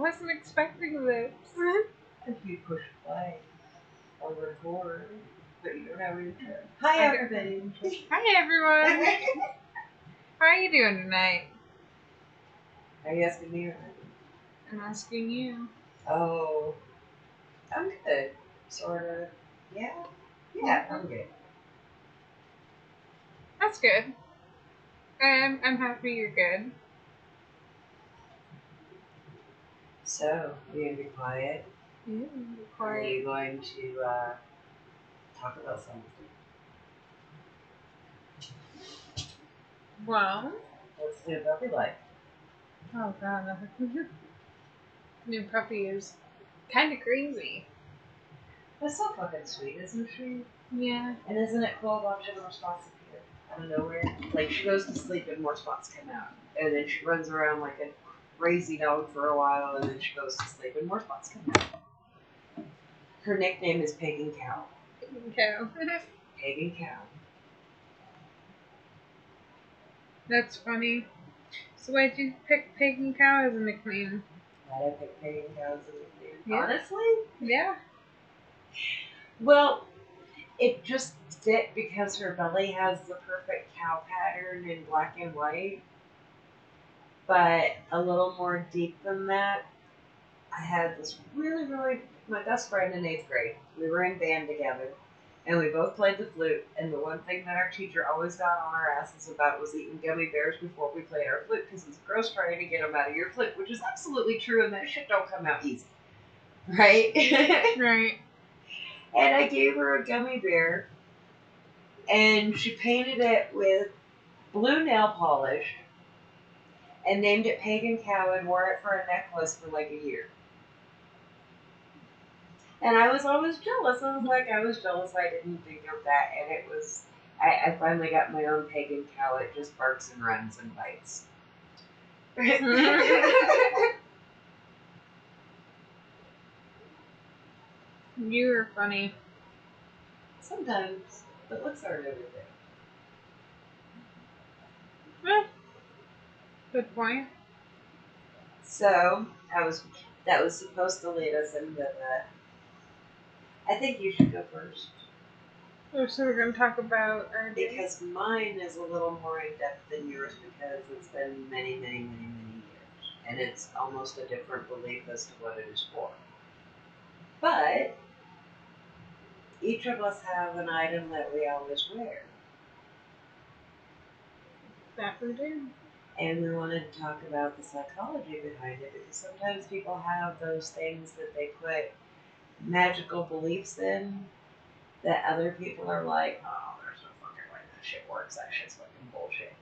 wasn't expecting this. If you push play or record, but you don't have your turn. Hi, everybody. Hi, everyone. How are you doing tonight? Are you asking me or I'm asking you. Oh, I'm good. Sort of. Yeah. Yeah, I'm good. That's good. I'm happy you're good. So, are you going to be quiet? Or are you going to talk about something? Well. What's new puppy life? Oh, God. New puppy is kind of crazy. That's so fucking sweet, isn't she? Yeah. And isn't it cool watching more spots appear out of nowhere? Like, she goes to sleep and more spots come out. And then she runs around like a crazy dog for a while, and then she goes to sleep and more spots come out. Her nickname is Pagan Cow. Pagan Cow. Pagan Cow. That's funny. So why'd you pick Pagan Cow as a nickname? Why did I pick Pagan Cow as a nickname? Yeah. Honestly? Yeah. Well, it just fit because her belly has the perfect cow pattern in black and white. But a little more deep than that, I had this really, my best friend in 8th grade. We were in band together, and we both played the flute. And the one thing that our teacher always got on our asses about was eating gummy bears before we played our flute, because it's gross trying to get them out of your flute, which is absolutely true, and that shit don't come out easy. Right? Right. And I gave her a gummy bear, and she painted it with blue nail polish, and named it Pagan Cow, and wore it for a necklace for like a year. And I was always jealous. I was jealous I didn't think of that. And it was, I finally got my own Pagan Cow. It just barks and runs and bites. You're funny. Sometimes, but looks aren't everything. Good point. So, that was supposed to lead us into the, I think you should go first. Oh, so we're going to talk about our day? Because mine is a little more in-depth than yours because it's been many years. And it's almost a different belief as to what it is for. But each of us have an item that we always wear. That we do. And we wanted to talk about the psychology behind it, because sometimes people have those things that they put magical beliefs in that other people are like, oh, there's no fucking way that shit works. That shit's fucking bullshit.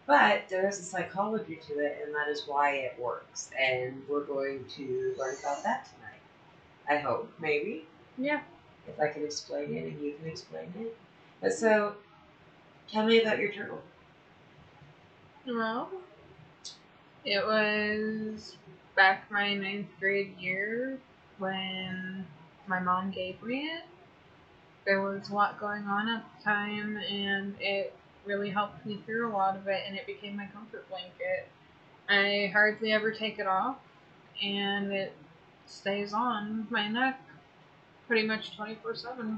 But there is a psychology to it, and that is why it works. And we're going to learn about that tonight. I hope, maybe. Yeah. If I can explain it and you can explain it. But so, tell me about your turtle. Well, it was back my 9th grade year when my mom gave me it. There was a lot going on at the time, and it really helped me through a lot of it, and it became my comfort blanket. I hardly ever take it off, and it stays on my neck pretty much 24/7.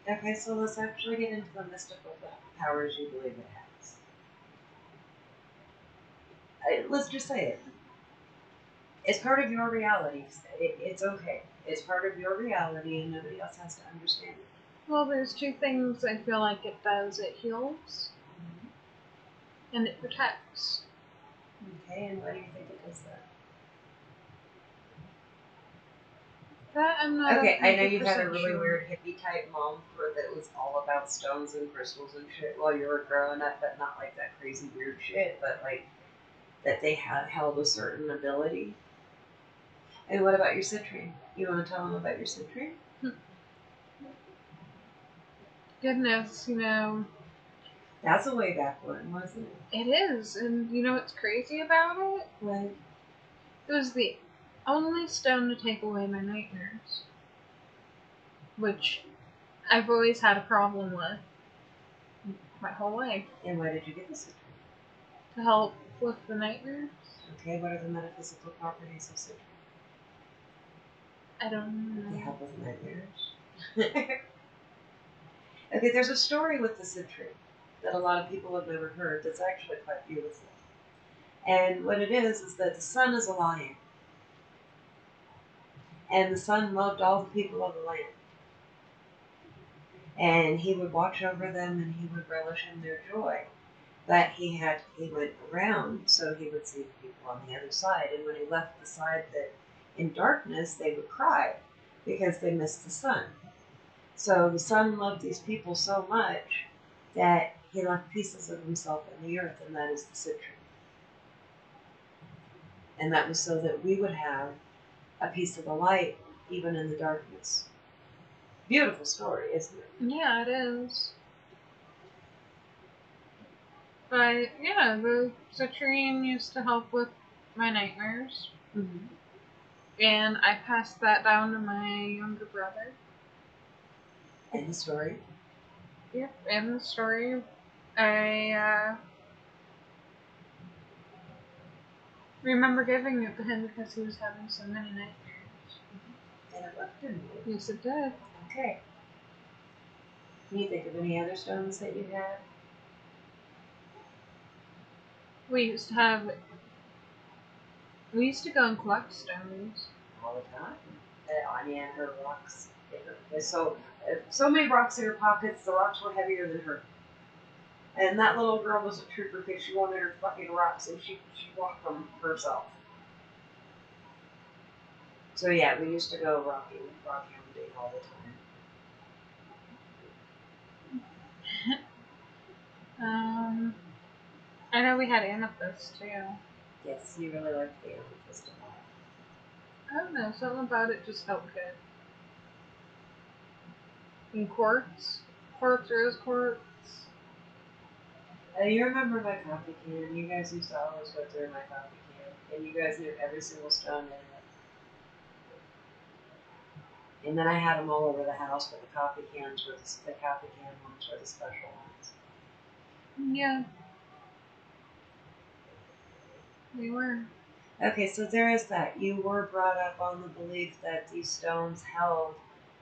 Okay, so let's actually get into the mystical powers you believe it has. Let's just say it. It's part of your reality. It's okay. It's part of your reality, and nobody else has to understand it. Well, there's two things I feel like it does. It heals, and it protects. Okay, and why do you think it does that? That I'm not. Okay, I know you had a really sure. weird hippie type mom that was all about stones and crystals and shit while you were growing up, but not like that crazy weird shit, but like that they had held a certain ability. And what about your citrine? You want to tell them about your citrine? Goodness, That's a way back one, wasn't it? It is, and you know what's crazy about it? What? It was the only stone to take away my nightmares, which I've always had a problem with my whole life. And why did you get the citrine? To help with the nightmares. Okay, what are the metaphysical properties of citrine? I don't They know. help with nightmares. Okay, there's a story with the citrine that a lot of people have never heard that's actually quite beautiful. And what it is that the sun is a lion. And the sun loved all the people of the land. And he would watch over them and he would relish in their joy. But he went around so he would see the people on the other side. And when he left the side that in darkness, they would cry because they missed the sun. So the sun loved these people so much that he left pieces of himself in the earth, and that is the citrine. And that was so that we would have a piece of the light even in the darkness. Beautiful story, isn't it? Yeah, it is. But yeah, the citrine used to help with my nightmares. Mm-hmm. And I passed that down to my younger brother. And the story. Yep, and the story. I remember giving it to him because he was having so many nightmares. And it worked, didn't it? Yes, it did. Okay. Can you think of any other stones that you had? We used to have. We used to go and collect stones. All the time. Anya and her rocks. So many rocks in her pockets, the rocks were heavier than her. And that little girl was a trooper because she wanted her fucking rocks and she walked them herself. So yeah, we used to go rock hounding all the time. I know we had amethyst too. Yes, you really liked the amethyst a lot. I don't know, something about it just felt good. And quartz, rose quartz. You remember my coffee can? You guys used to always go through my coffee can, and you guys knew every single stone in it. And then I had them all over the house, but the coffee can ones were the special ones. Yeah, they were. Okay, so there is that. You were brought up on the belief that these stones held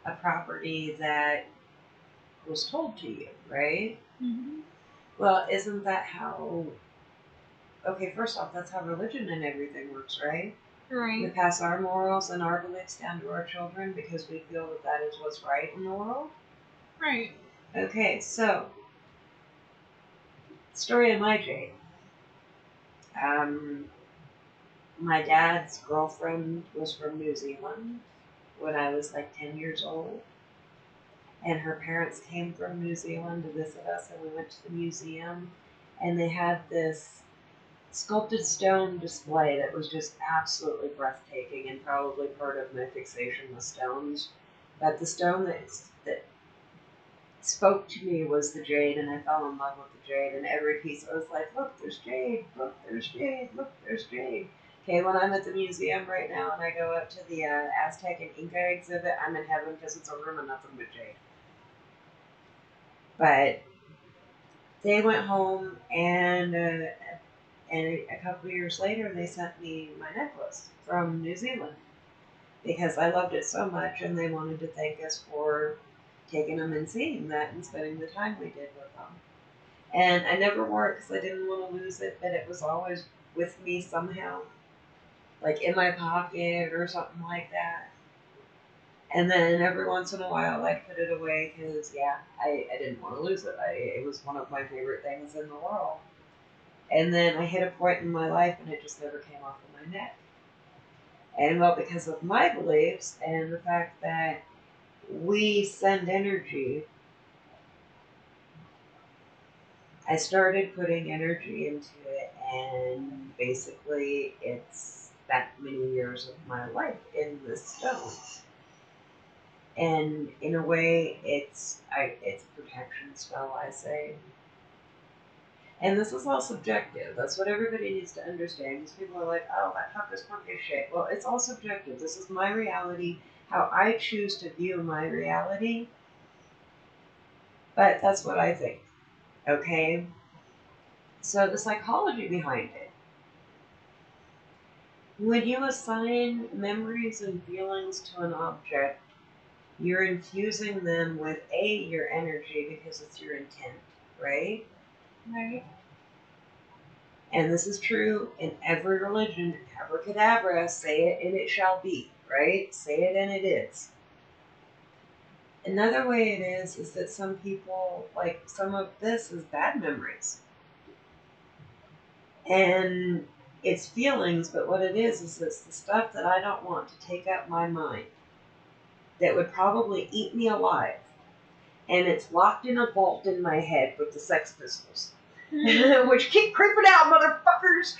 a property that was told to you, right? Mm-hmm. Well, isn't that how? Okay, first off, that's how religion and everything works, right? We Right. pass our morals and our beliefs down to our children because we feel that that is what's right in the world. Right. Okay, so story of my jade. Um, my dad's girlfriend was from New Zealand when I was like 10 years old. And her parents came from New Zealand to visit us, and we went to the museum. And they had this sculpted stone display that was just absolutely breathtaking and probably part of my fixation with stones. But the stone that spoke to me was the jade, and I fell in love with the jade. And every piece, I was like, look, there's jade, look, there's jade, look, there's jade. Okay, when I'm at the museum right now and I go up to the Aztec and Inca exhibit, I'm in heaven because it's a room of nothing but jade. But they went home, and a couple of years later, they sent me my necklace from New Zealand because I loved it so much, and they wanted to thank us for taking them and seeing that and spending the time we did with them. And I never wore it because I didn't want to lose it, but it was always with me somehow, like in my pocket or something like that. And then every once in a while, I'd put it away because, yeah, I didn't want to lose it. It was one of my favorite things in the world. And then I hit a point in my life and it just never came off of my neck. And well, because of my beliefs and the fact that we send energy, I started putting energy into it, and basically it's that many years of my life in this stone. And in a way, it's a protection spell, I say. And this is all subjective. That's what everybody needs to understand. Because people are like, oh, that hocus pocus shit. Well, it's all subjective. This is my reality, how I choose to view my reality. But that's what I think. Okay? So the psychology behind it. When you assign memories and feelings to an object, you're infusing them with your energy because it's your intent, right? Right. And this is true in every religion. Abracadabra, say it and it shall be, right? Say it and it is. Another way it is that some people, like some of this is bad memories. And it's feelings, but what it is it's the stuff that I don't want to take up my mind that would probably eat me alive. And it's locked in a vault in my head with the Sex Pistols. Which keep creeping out, motherfuckers!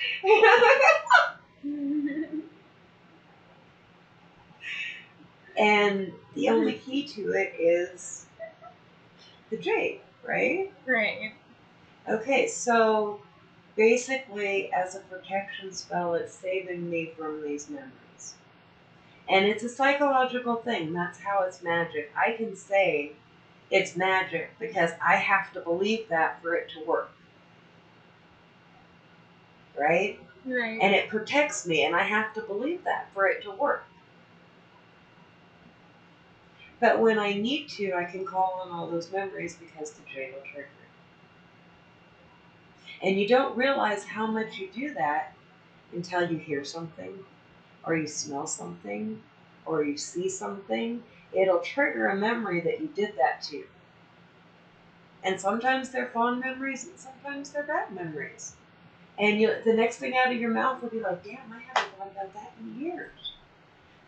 And the only key to it is the jade, right? Right. Okay, so basically, as a protection spell, it's saving me from these memories. And it's a psychological thing. That's how it's magic. I can say it's magic because I have to believe that for it to work. Right? Right. And it protects me, and I have to believe that for it to work. But when I need to, I can call on all those memories because the jade will trigger it. And you don't realize how much you do that until you hear something, or you smell something, or you see something. It'll trigger a memory that you did that to. And sometimes they're fond memories, and sometimes they're bad memories. And the next thing out of your mouth will be like, damn, I haven't thought about that in years.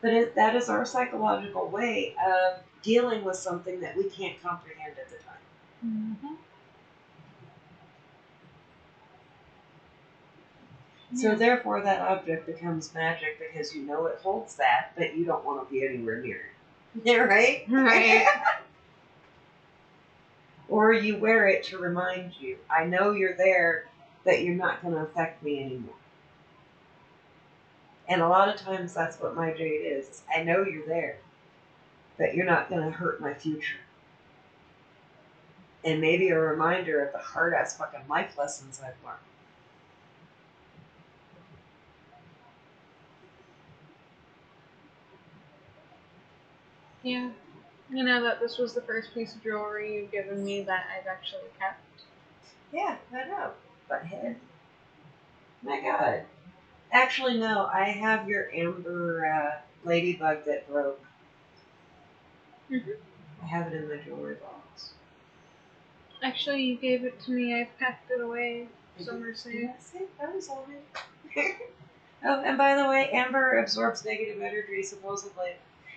But that is our psychological way of dealing with something that we can't comprehend at the time. Mm-hmm. So therefore, that object becomes magic because you know it holds that, but you don't want to be anywhere near it. Yeah, right? Right. Or you wear it to remind you, I know you're there, but you're not going to affect me anymore. And a lot of times that's what my jade is. I know you're there, but you're not going to hurt my future. And maybe a reminder of the hard ass fucking life lessons I've learned. Yeah. You know that this was the first piece of jewelry you've given me that I've actually kept. Yeah, I know. Butthead. My God. Actually, no, I have your amber ladybug that broke. Mm-hmm. I have it in my jewelry box. Actually, you gave it to me. I've packed it away somewhere safe. That was on it. Oh, and by the way, amber absorbs negative energy, supposedly.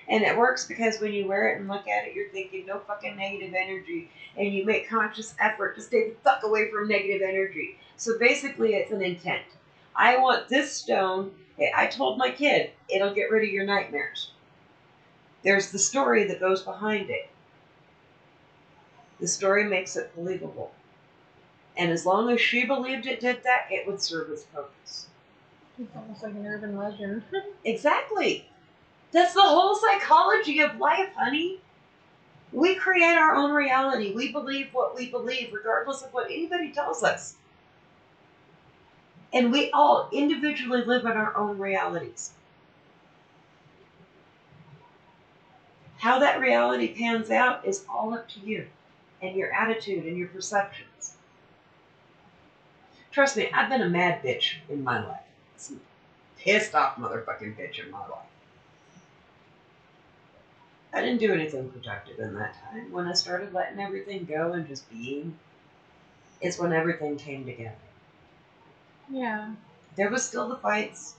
And it works because when you wear it and look at it, you're thinking no fucking negative energy. And you make conscious effort to stay the fuck away from negative energy. So basically, it's an intent. I want this stone. I told my kid, it'll get rid of your nightmares. There's the story that goes behind it. The story makes it believable. And as long as she believed it did that, it would serve its purpose. It's almost like an urban legend. Exactly. That's the whole psychology of life, honey. We create our own reality. We believe what we believe, regardless of what anybody tells us. And we all individually live in our own realities. How that reality pans out is all up to you and your attitude and your perceptions. Trust me, I've been a mad bitch in my life. Some pissed off motherfucking bitch in my life. I didn't do anything productive in that time. When I started letting everything go and just being, it's when everything came together. Yeah. There was still the fights.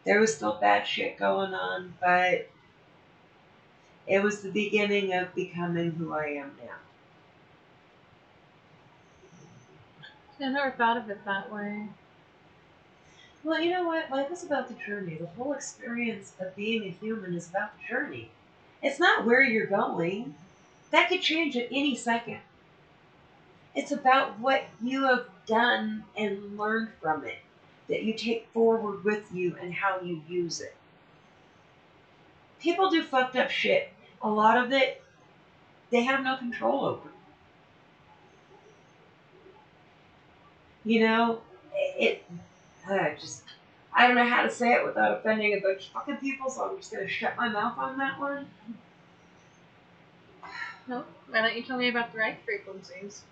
There was still bad shit going on, but it was the beginning of becoming who I am now. I never thought of it that way. Well, you know what? Life is about the journey. The whole experience of being a human is about the journey. It's not where you're going. That could change at any second. It's about what you have done and learned from it that you take forward with you and how you use it. People do fucked up shit. A lot of it, they have no control over. You know, it just I don't know how to say it without offending a bunch of fucking people, so I'm just gonna shut my mouth on that one. No? Why don't you tell me about the right frequencies?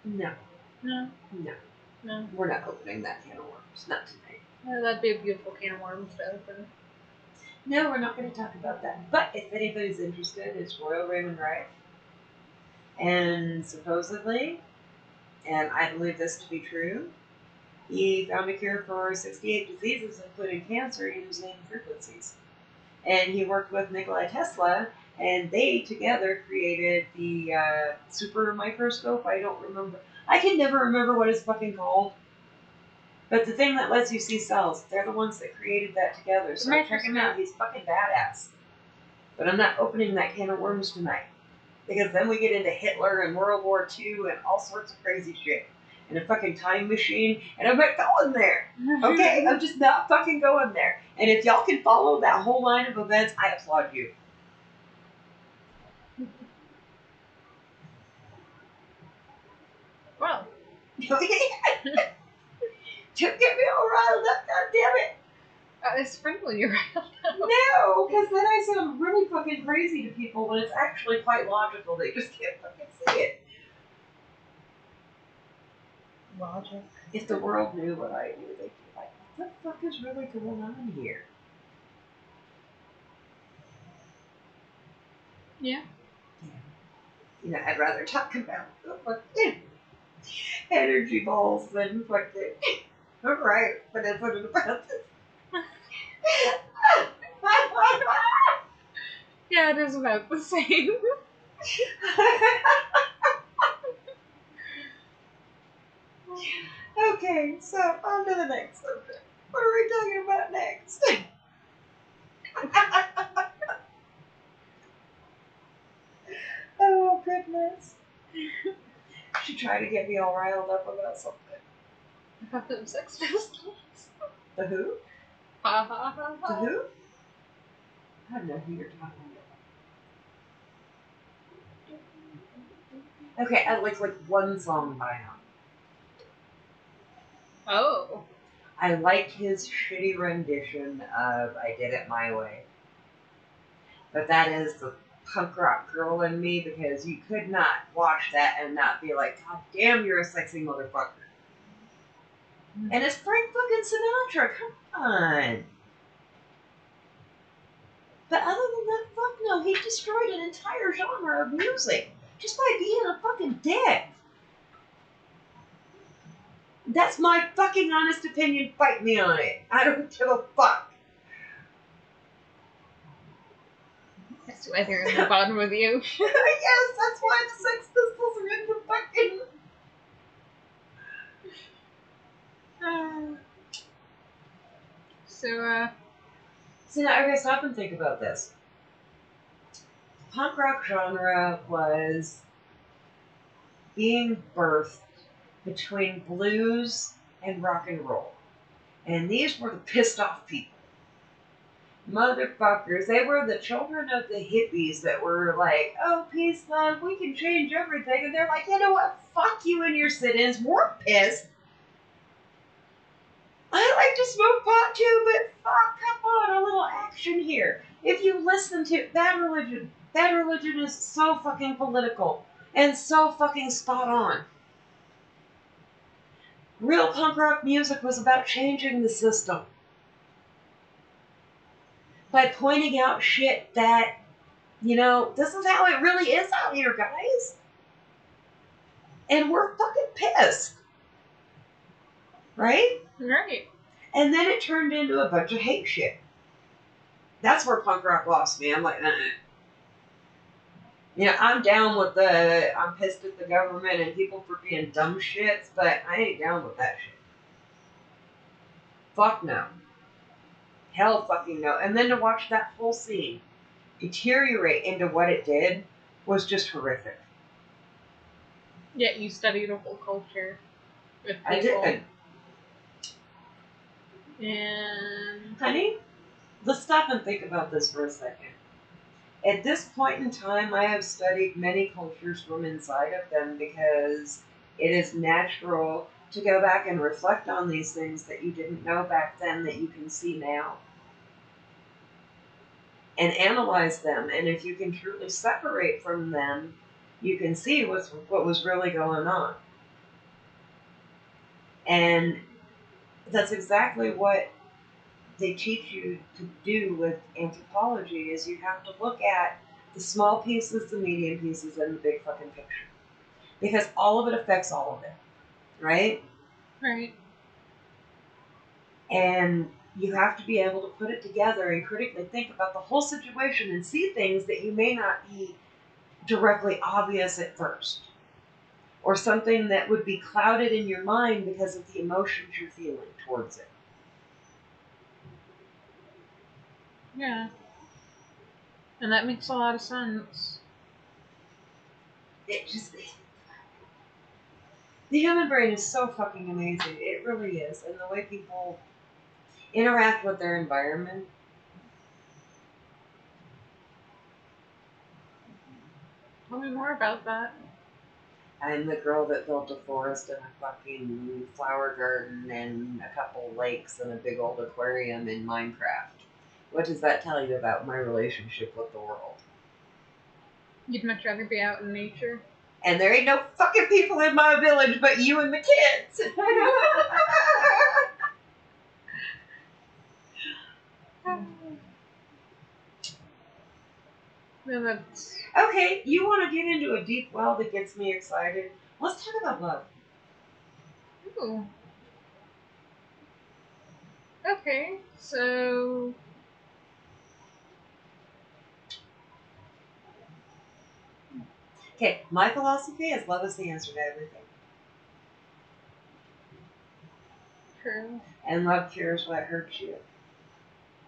No. No. No. No. We're not opening that can of worms. Not tonight. Oh, that'd be a beautiful can of worms to open. No, we're not going to talk about that. But if anybody's interested, it's Royal Raymond Rife. And supposedly, and I believe this to be true, he found a cure for 68 diseases, including cancer, using frequencies. And he worked with Nikola Tesla, and they together created the super microscope. I don't remember. I can never remember what it's fucking called. But the thing that lets you see cells, they're the ones that created that together. So check him out. He's fucking badass. But I'm not opening that can of worms tonight. Because then we get into Hitler and World War II and all sorts of crazy shit. And a fucking time machine. And I'm not going there. Okay? I'm just not fucking going there. And if y'all can follow that whole line of events, I applaud you. Well. Don't get me all riled up, goddammit. It's friendly, right? No, because then I sound really fucking crazy to people when it's actually quite logical. They just can't fucking see it. Logic. If the world knew what I knew, they'd be like, what the fuck is really going on here? Yeah. You know, I'd rather talk about the fucking energy balls than fucking. Right, but that's what it's about. Yeah, it is about the same. Okay, so on to the next subject. What are we talking about next? Oh, goodness. She tried to get me all riled up about something. About them Sex Pistols. The who? Ha ha ha The ha. who? I don't know who you're talking about. Okay, I like one song by him. Oh. I liked his shitty rendition of I Did It My Way. But that is the punk rock girl in me, because you could not watch that and not be like, God damn, you're a sexy motherfucker. And it's Frank fucking Sinatra, come on. But other than that, fuck no, he destroyed an entire genre of music just by being a fucking dick. That's my fucking honest opinion, fight me on it. I don't give a fuck. That's why they're in the bottom of the ocean. Yes, that's why the Sex Pistols are in the fucking... So now, okay, stop and think about this. The punk rock genre was being birthed between blues and rock and roll. And these were the pissed off people. Motherfuckers. They were the children of the hippies that were like, oh, peace, love, we can change everything. And they're like, you know what? Fuck you and your sit-ins. We're pissed. I like to smoke pot too, but fuck, come on, a little action here. If you listen to Bad Religion is so fucking political and so fucking spot on. Real punk rock music was about changing the system by pointing out shit that, you know, this is how it really is out here, guys. And we're fucking pissed. Right? Right. And then it turned into a bunch of hate shit. That's where punk rock lost me. I'm like, You know, I'm down with I'm pissed at the government and people for being dumb shits, but I ain't down with that shit. Fuck no. Hell fucking no. And then to watch that whole scene deteriorate into what it did was just horrific. Yet you studied a whole culture with people. I did. And... Honey, let's stop and think about this for a second. At this point in time, I have studied many cultures from inside of them because it is natural to go back and reflect on these things that you didn't know back then that you can see now and analyze them. And if you can truly separate from them, you can see what was really going on. And that's exactly what they teach you to do with anthropology is you have to look at the small pieces, the medium pieces, and the big fucking picture. Because all of it affects all of it. Right? Right. And you have to be able to put it together and critically think about the whole situation and see things that you may not be directly obvious at first. Or something that would be clouded in your mind because of the emotions you're feeling towards it. Yeah. And that makes a lot of sense. The human brain is so fucking amazing. It really is. And the way people interact with their environment. Tell me more about that. I'm the girl that built a forest and a fucking flower garden and a couple lakes and a big old aquarium in Minecraft. What does that tell you about my relationship with the world? You'd much rather be out in nature? And there ain't no fucking people in my village but you and the kids. No, that's... Okay, you want to get into a deep well that gets me excited? Let's talk about love. Ooh. Okay, so... Okay, my philosophy is love is the answer to everything. True. And love cures what hurts you.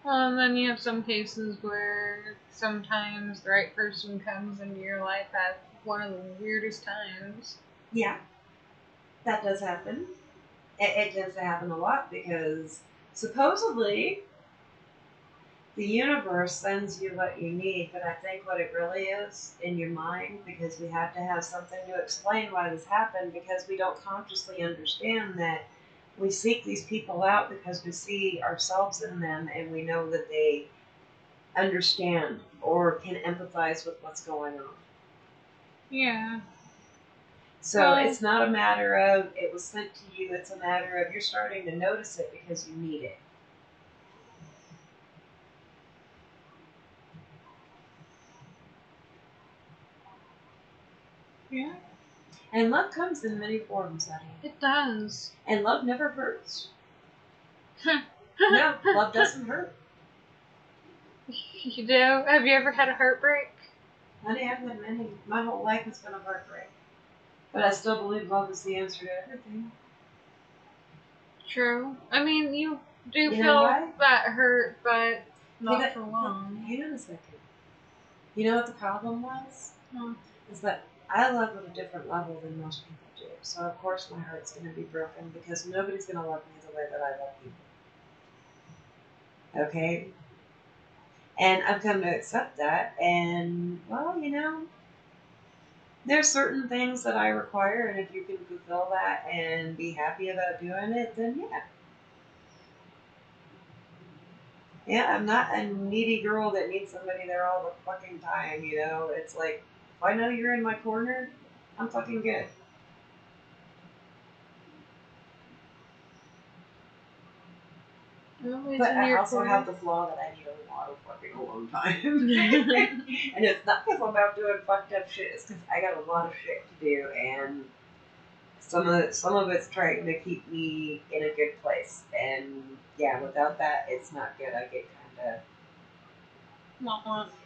Well, and then you have some cases where sometimes the right person comes into your life at one of the weirdest times. Yeah, that does happen. It tends to happen a lot because supposedly the universe sends you what you need, but I think what it really is in your mind, because we have to have something to explain why this happened, because we don't consciously understand that we seek these people out because we see ourselves in them and we know that they understand or can empathize with what's going on. Yeah. So it's not a matter of it was sent to you, it's a matter of you're starting to notice it because you need it. Yeah. And love comes in many forms, honey. It does. And love never hurts. No, love doesn't hurt. You do? Have you ever had a heartbreak? Honey, I've had many. My whole life has been a heartbreak. But I still believe love is the answer to everything. True. I mean, you do You know feel why? that hurt, but not for long. Hang on a second. You know what the problem was? Huh. Is that I love at a different level than most people do. So of course my heart's going to be broken because nobody's going to love me the way that I love people. Okay? And I've come to accept that. And, well, you know, there's certain things that I require. And if you can fulfill that and be happy about doing it, then yeah. Yeah, I'm not a needy girl that needs somebody there all the fucking time, you know? It's like, if I know you're in my corner, I'm fucking good. But I also have the flaw that I need a lot of fucking alone time. And it's not because I'm out doing fucked up shit, it's because I got a lot of shit to do, and some of it's trying to keep me in a good place. And yeah, without that, it's not good. I get kind of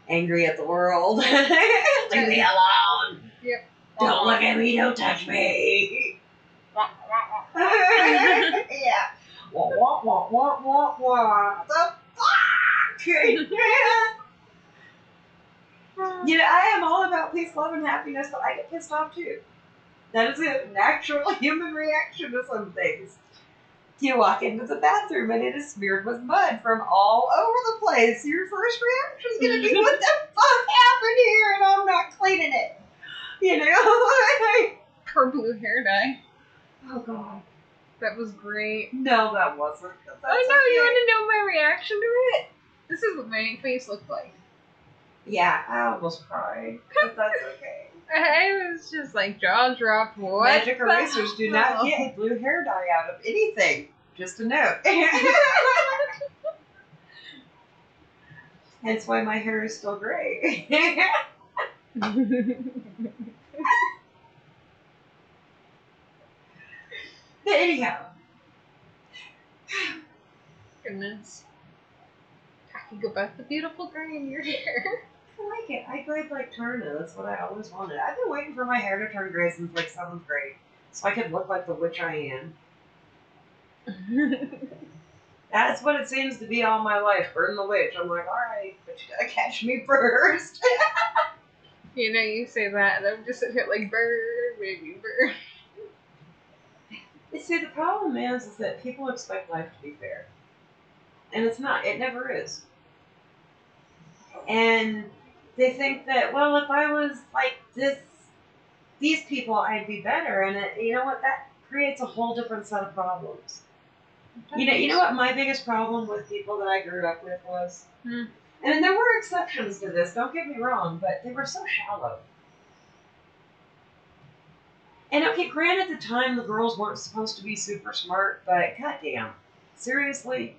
angry at the world. Leave me alone. Yep. Don't look at me. Don't touch me. Yeah. Wah, wah, wah, wah, wah, wah. The fuck? You know, I am all about peace, love, and happiness, but I get pissed off too. That is a natural human reaction to some things. You walk into the bathroom and it is smeared with mud from all over the place. Your first reaction is going to be, what the fuck happened here? And I'm not cleaning it. You know? Her blue hair dye. Oh, God. That was great. No, that wasn't. But that's Oh no, okay. you want to know my reaction to it? This is what my face looked like. Yeah, I almost cried, but that's okay. I was just like jaw dropped. What? Magic erasers do not get blue hair dye out of anything. Just a note. Hence why my hair is still gray. But anyhow. Goodness. Talking about the beautiful gray in your hair. I like it. I grayed like Turner. That's what I always wanted. I've been waiting for my hair to turn gray since like 7th grade. So I could look like the witch I am. That's what it seems to be all my life. Burn the witch. I'm like, alright, but you gotta catch me first. You know, you say that, and I'm just sitting here like, burr, baby, burr. You see, the problem is that people expect life to be fair. And it's not. It never is. And they think that, well, if I was like these people, I'd be better. And you know what? That creates a whole different set of problems. You know what my biggest problem with people that I grew up with was? And there were exceptions to this, don't get me wrong, but they were so shallow. And okay, granted, at the time the girls weren't supposed to be super smart, but goddamn, seriously.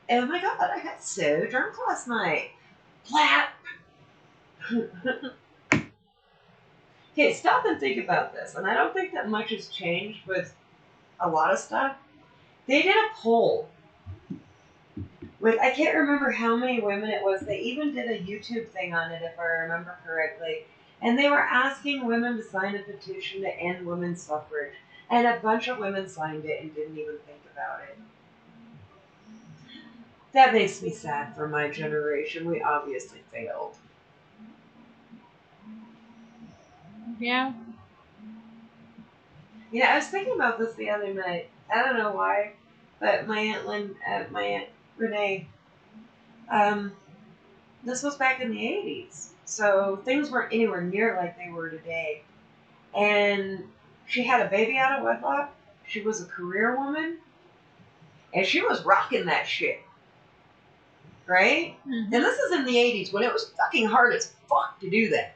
Oh my god, I got so drunk last night. Flap. Okay, stop and think about this, and I don't think that much has changed with a lot of stuff. They did a poll with, I can't remember how many women it was. They even did a YouTube thing on it, if I remember correctly. And they were asking women to sign a petition to end women's suffrage. And a bunch of women signed it and didn't even think about it. That makes me sad for my generation. We obviously failed. Yeah. You know, I was thinking about this the other night. I don't know why, but my Aunt Renee, this was back in the 80s. So things weren't anywhere near like they were today. And she had a baby out of wedlock. She was a career woman. And she was rocking that shit. Right? Mm-hmm. And this is in the 80s when it was fucking hard as fuck to do that.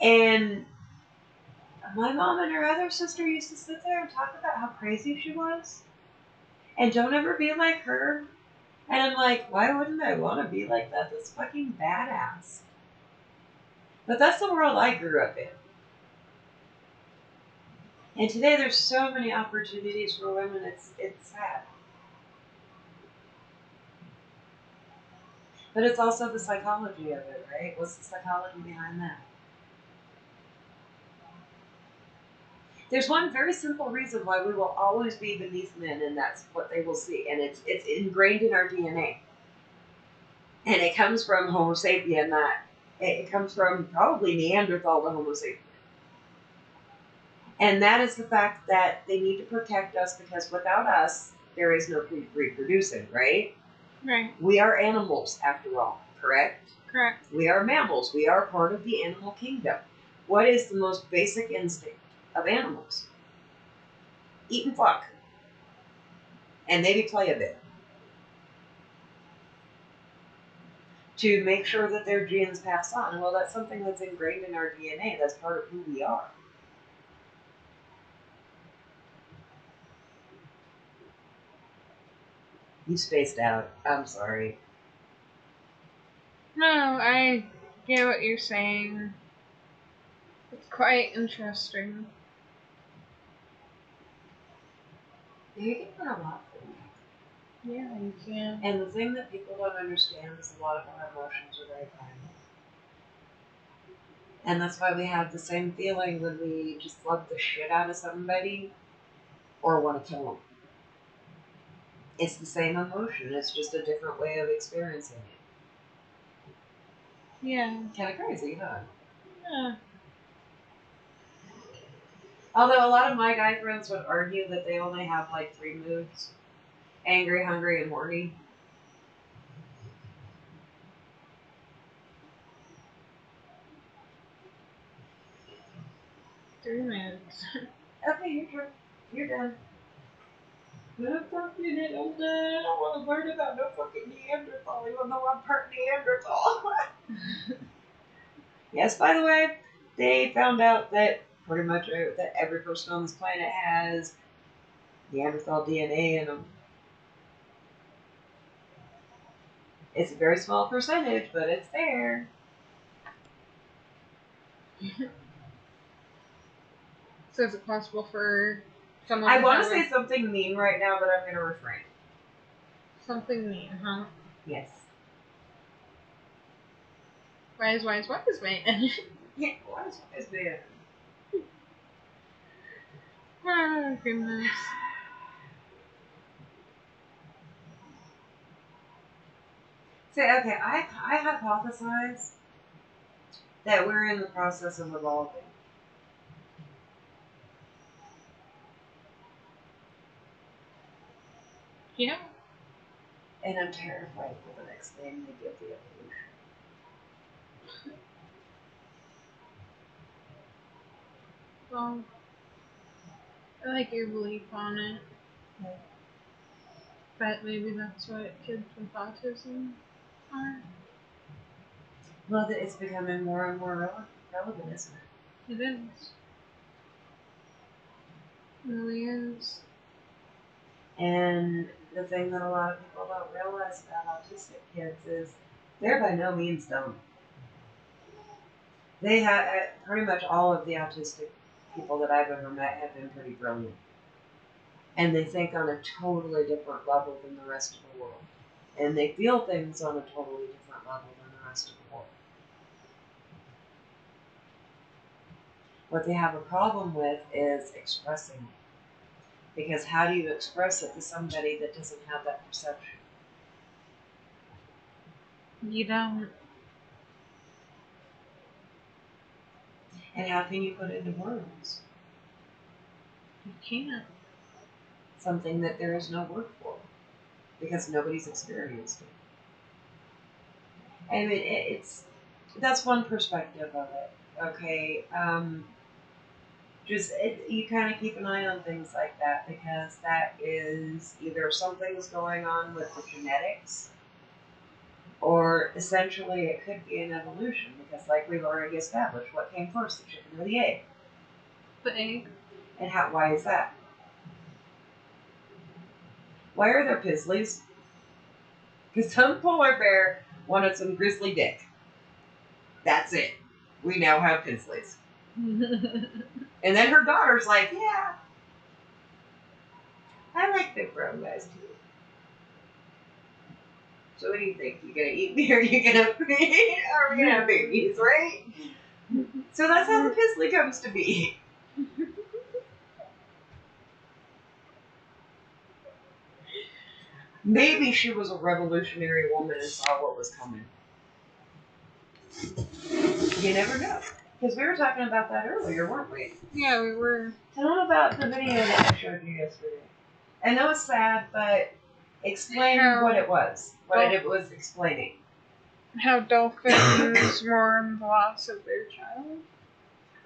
And my mom and her other sister used to sit there and talk about how crazy she was. And don't ever be like her. And I'm like, why wouldn't I want to be like that? That's fucking badass. But that's the world I grew up in. And today there's so many opportunities for women, it's sad. But it's also the psychology of it, right? What's the psychology behind that? There's one very simple reason why we will always be beneath men, and that's what they will see. And it's ingrained in our DNA. And it comes from Homo sapien, it comes from probably Neanderthal to Homo sapien. And that is the fact that they need to protect us because without us, there is no reproducing, right? Right. We are animals, after all, correct? Correct. We are mammals. We are part of the animal kingdom. What is the most basic instinct of animals? Eat and fuck. And maybe play a bit. To make sure that their genes pass on. Well, that's something that's ingrained in our DNA. That's part of who we are. You spaced out. I'm sorry. No, I get what you're saying. It's quite interesting. You can put a lot for me. Yeah, you can. And the thing that people don't understand is a lot of our emotions are very primal. And that's why we have the same feeling when we just love the shit out of somebody or want to kill them. It's the same emotion. It's just a different way of experiencing it. Yeah. Kind of crazy, huh? Yeah. Although a lot of my guy friends would argue that they only have like 3 moods. Angry, hungry, and horny. Three minutes. Okay, your turn. You're done. No fucking it, I'm done. I don't want to learn about no fucking Neanderthal, even though I'm part Neanderthal. Yes, by the way, they found out that pretty much that every person on this planet has Neanderthal DNA in them. It's a very small percentage, but it's there. So is it possible for someone I to want have to say something mean right now, but I'm going to refrain. something mean, huh? Yes. Wise, man. Yeah, what is this? Oh, goodness. Say, okay, I hypothesize that we're in the process of evolving. Yeah. And I'm terrified for the next thing they give the evolution. Well, I like your belief on it. Yeah. But maybe that's what kids with autism are. Well, it's becoming more and more relevant, isn't it? It is. It really is. And the thing that a lot of people don't realize about autistic kids is they're by no means dumb. They have pretty much all of the autistic people that I've ever met have been pretty brilliant. And they think on a totally different level than the rest of the world. And they feel things on a totally different level than the rest of the world. What they have a problem with is expressing it. Because how do you express it to somebody that doesn't have that perception? You don't. And how can you put it into words? You can't. Something that there is no word for. Because nobody's experienced it. I mean, that's one perspective of it. Okay, you kind of keep an eye on things like that because that is either something's going on with the genetics, or essentially it could be an evolution because, like we've already established, what came first, the chicken or the egg? The egg. And why is that? Why are there pizzlies? Because some polar bear wanted some grizzly dick. That's it. We now have pizzlies. And then her daughter's like, yeah, I like big brown guys too. So what do you think? You gonna eat me or you gonna feed? Or we gonna have babies, right? So that's how the pizzly comes to be. Maybe she was a revolutionary woman and saw what was coming. You never know. Because we were talking about that earlier, weren't we? Yeah, we were. Tell them about the video that I showed you yesterday. I know it's sad, but explain what it was. What it was explaining. How dolphins mourn the loss of their child.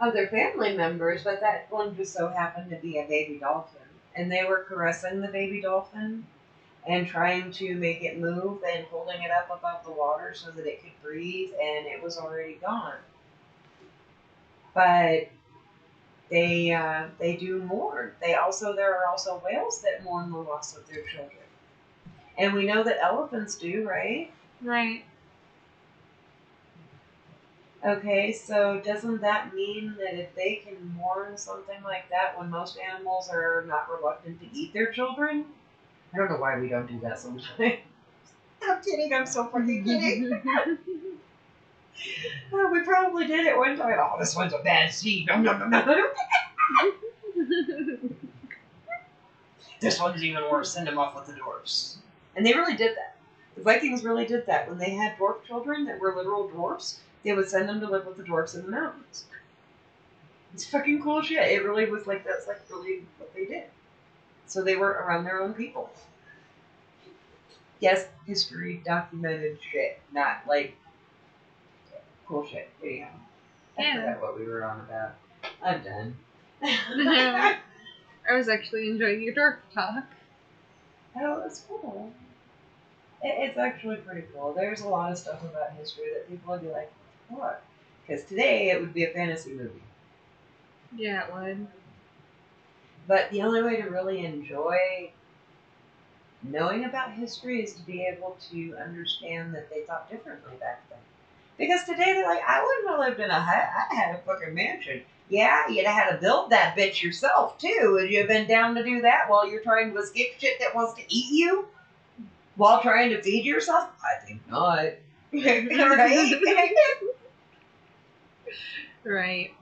Of their family members, but that one just so happened to be a baby dolphin. And they were caressing the baby dolphin and trying to make it move and holding it up above the water so that it could breathe, and it was already gone. But they do mourn. There are also whales that mourn the loss of their children. And we know that elephants do, right? Right. Okay, so doesn't that mean that if they can mourn something like that when most animals are not reluctant to eat their children? I don't know why we don't do that sometimes. I'm kidding, I'm so fucking kidding. Well, we probably did it one time. Oh, this one's a bad seed. Nom, nom, nom, nom. This one's even worse. Send them off with the dwarfs. And they really did that. The Vikings really did that. When they had dwarf children that were literal dwarfs, they would send them to live with the dwarfs in the mountains. It's fucking cool shit. It really was like, that's like really what they did. So they were around their own people. Yes, history, documented shit, not like cool shit. Anyhow, I forgot what we were on about. I'm done. I was actually enjoying your dork talk. Oh, it's cool. It's actually pretty cool. There's a lot of stuff about history that people would be like, what? Because today it would be a fantasy movie. Yeah, it would. But the only way to really enjoy knowing about history is to be able to understand that they thought differently back then. Because today they're like, I wouldn't have lived in a hut. I had a fucking mansion. Yeah, you'd have had to build that bitch yourself too. Would you have been down to do that while you're trying to escape shit that wants to eat you? While trying to feed yourself? I think not. Right? Right.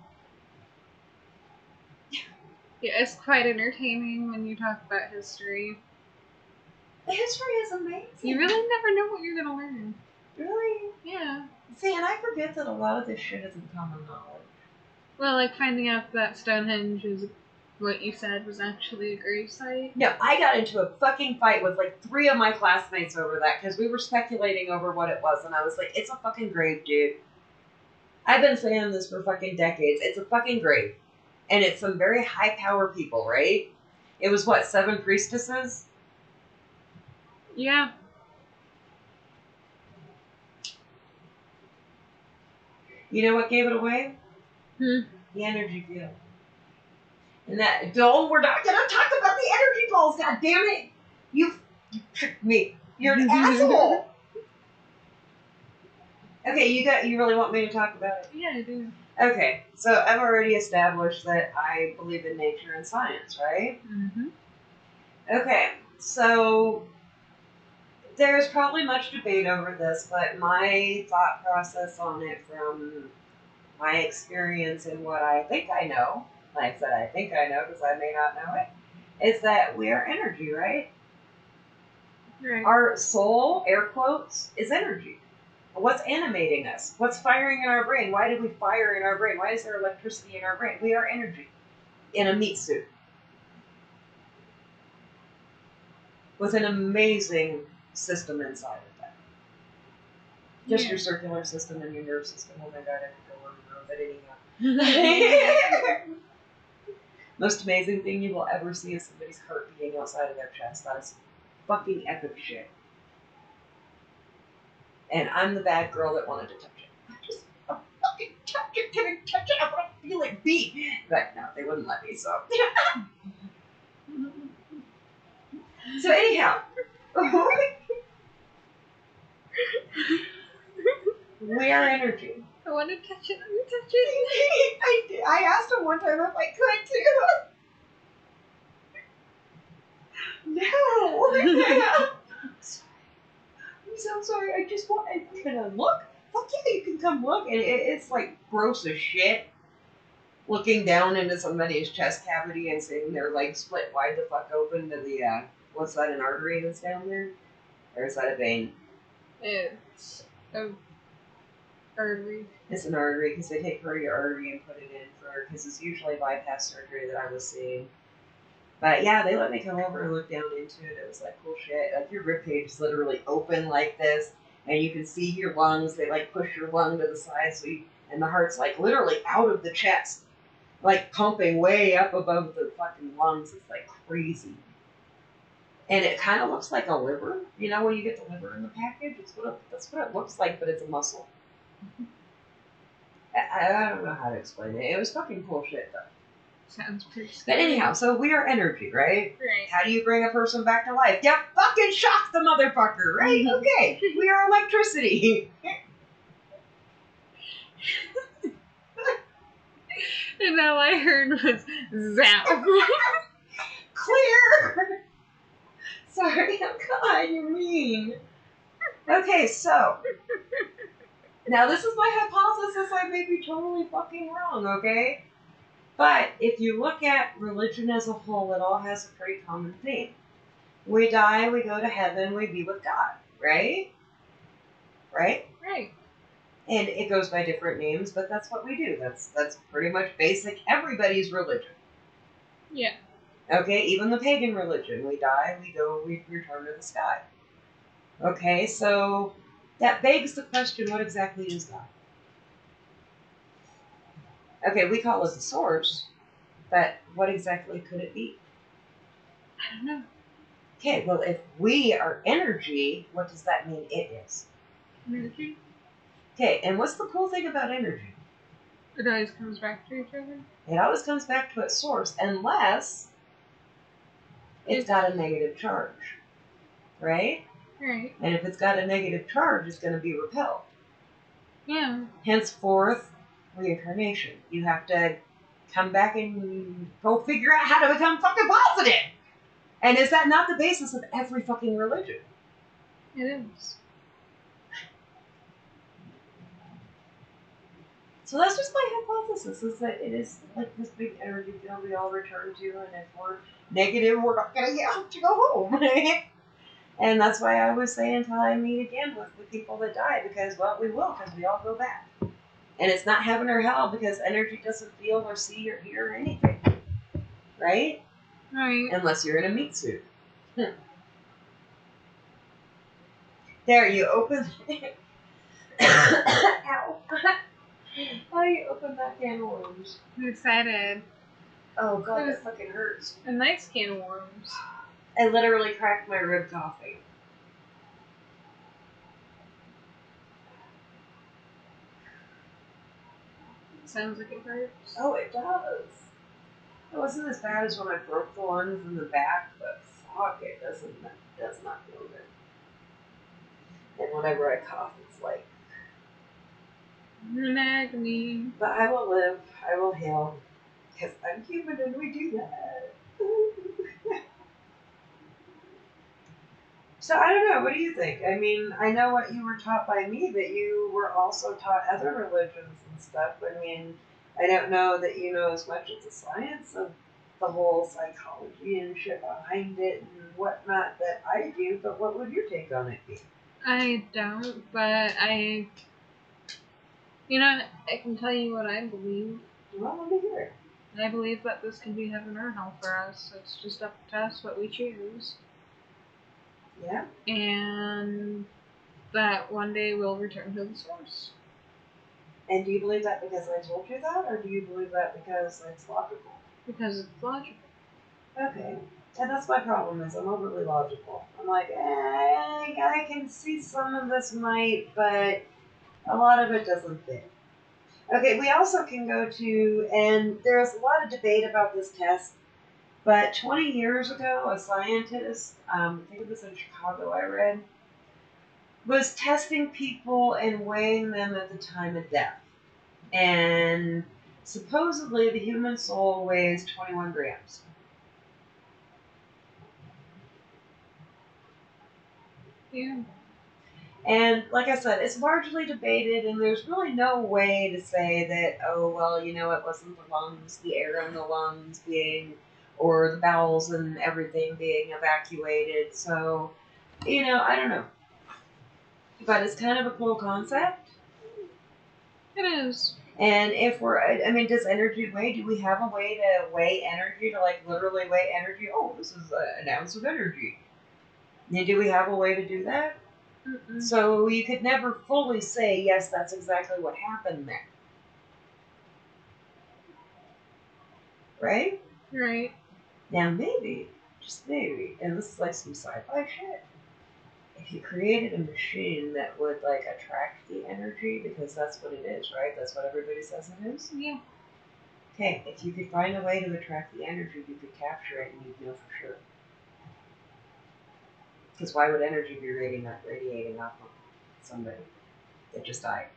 Yeah, it's quite entertaining when you talk about history. The history is amazing. You really never know what you're gonna learn. Really? Yeah. See, and I forget that a lot of this shit isn't common knowledge. Well, like finding out that Stonehenge is what you said was actually a grave site. No, I got into a fucking fight with like 3 of my classmates over that because we were speculating over what it was, and I was like, it's a fucking grave, dude. I've been saying this for fucking decades. It's a fucking grave. And it's some very high power people, right? It was what, 7 priestesses? Yeah. You know what gave it away? Hmm. The energy field. And that, don't, we're not gonna talk about the energy balls, god damn it! You tricked me. You're an asshole! Okay, you really want me to talk about it? Yeah, I do. Okay, so I've already established that I believe in nature and science, right? Mm-hmm. Okay, so there's probably much debate over this, but my thought process on it from my experience and what I think I know, like I said, I think I know because I may not know it, is that we are energy, right? Right. Our soul, air quotes, is energy. What's animating us? What's firing in our brain? Why do we fire in our brain? Why is there electricity in our brain? We are energy in a meat suit with an amazing system inside of that. Just your circular system and your nerve system. Oh my god, I could go on and on, but anyhow. Most amazing thing you will ever see is somebody's heart beating outside of their chest. That is fucking epic shit. And I'm the bad girl that wanted to touch it. I fucking touch it. Can I touch it? I want to feel it beat. But no, they wouldn't let me, so. So anyhow. We are energy. I want to touch it. Let me touch it. I asked him one time if I could too. No. I'm so sorry. I just want. Can I look? Fuck yeah, you can come look. And it's like gross as shit. Looking down into somebody's chest cavity and seeing their legs split wide the fuck open to the what's that? An artery that's down there, or is that a vein? It's a artery. It's an artery because they take part of your artery and put it in for because it's usually bypass surgery that I was seeing. But yeah, they let me come over and look down into it. It was like cool shit. Like your ribcage is literally open like this, and you can see your lungs. They like push your lung to the side, so and the heart's like literally out of the chest, like pumping way up above the fucking lungs. It's like crazy. And it kind of looks like a liver. You know when you get the liver in the package? That's what it looks like, but it's a muscle. I don't know how to explain it. It was fucking cool shit, though. Sounds pretty scary. But anyhow, so we are energy, right? Right. How do you bring a person back to life? You fucking shock the motherfucker, right? Okay, we are electricity. And all I heard was zap. Clear! Sorry, oh god, you're mean. Okay, so. Now this is my hypothesis, I may be totally fucking wrong, okay? But if you look at religion as a whole, it all has a pretty common theme. We die, we go to heaven, we be with God, right? Right? Right. And it goes by different names, but that's what we do. That's pretty much basic everybody's religion. Yeah. Okay, even the pagan religion. We die, we return to the sky. Okay, so that begs the question, what exactly is God? Okay, we call it the source, but what exactly could it be? I don't know. Okay, well, if we are energy, what does that mean it is? Energy? Okay, and what's the cool thing about energy? It always comes back to each other. It always comes back to its source, unless it's got a negative charge, right? Right. And if it's got a negative charge, it's going to be repelled. Yeah. Henceforth, reincarnation. You have to come back and go figure out how to become fucking positive. And is that not the basis of every fucking religion? It is. So that's just my hypothesis, is that it is like this big energy field we all return to, and if we're negative, we're not going to get out to go home. And that's why I always say until I meet again with the people that die, because, well, we will, because we all go back. And it's not heaven or hell, because energy doesn't feel or see or hear or anything. Right? Right. Unless you're in a meat suit. There, you open. Ow. Why you open that can of worms? I'm excited. Oh god, that fucking hurts. A nice can of worms. I literally cracked my rib coughing. Sounds like it hurts. Oh, it does. It wasn't as bad as when I broke the ones in the back, but fuck, it does not feel good. And whenever I cough, it's like. Agony. But I will live. I will heal. Because I'm human and we do that. So I don't know. What do you think? I mean, I know what you were taught by me, but you were also taught other religions and stuff. I mean, I don't know that you know as much as the science of the whole psychology and shit behind it and whatnot that I do, but what would your take on it be? I don't, but I can tell you what I believe. Well, let me hear it. I believe that this can be heaven or hell for us. It's just up to us what we choose. Yeah? And that one day we'll return to the source. And do you believe that because I told you that, or do you believe that because it's logical? Because it's logical. Okay. And that's my problem, is I'm overly logical. I'm like, I can see some of this might, but a lot of it doesn't fit. Okay, we also can go to, and there's a lot of debate about this test, but 20 years ago, a scientist, I think it was in Chicago, I read, was testing people and weighing them at the time of death. And supposedly the human soul weighs 21 grams. Yeah. And like I said, it's largely debated, and there's really no way to say that, oh, well, it wasn't the lungs, the air in the lungs being, or the bowels and everything being evacuated. So, I don't know. But it's kind of a cool concept. It is. And if I mean, does energy weigh? Do we have a way to weigh energy, to like literally weigh energy? Oh, this is an ounce of energy. And do we have a way to do that? Mm-mm. So you could never fully say, yes, that's exactly what happened there. Right? Right. Now maybe, just maybe, and this is like some sci-fi shit, if you created a machine that would like attract the energy, because that's what it is, right? That's what everybody says it is? Yeah. Okay, if you could find a way to attract the energy, you could capture it and you'd know for sure. Because why would energy be radiating off of somebody that just died?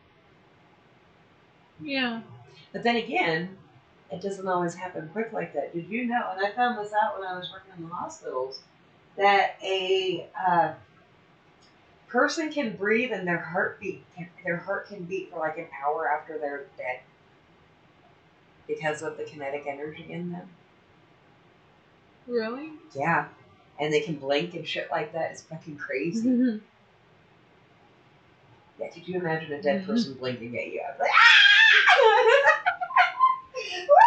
Yeah. But then again, it doesn't always happen quick like that. Did you know, and I found this out when I was working in the hospitals, that a person can breathe and their heart can beat for like an hour after they're dead because of the kinetic energy in them. Really? Yeah. And they can blink and shit like that. It's fucking crazy. Yeah, could you imagine a dead person blinking at you? I'd be like, ah! What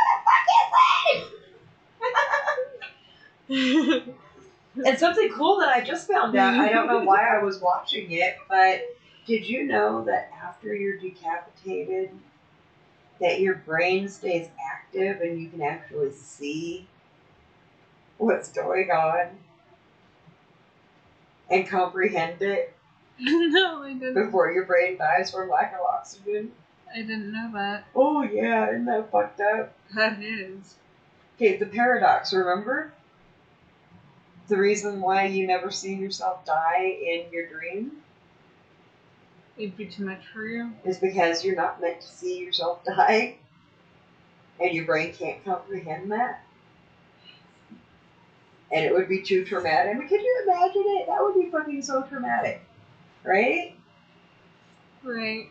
the fuck is that? And something cool that I just found out, I don't know why I was watching it, but did you know that after you're decapitated, that your brain stays active and you can actually see what's going on and comprehend it No, I didn't. before your brain dies from lack of oxygen. I didn't know that. Oh yeah, isn't that fucked up? That is. Okay, the paradox, remember? The reason why you never see yourself die in your dream It'd be too much for you. is because you're not meant to see yourself die, and your brain can't comprehend that. And it would be too traumatic. I mean, could you imagine it? That would be fucking so traumatic, right? Right.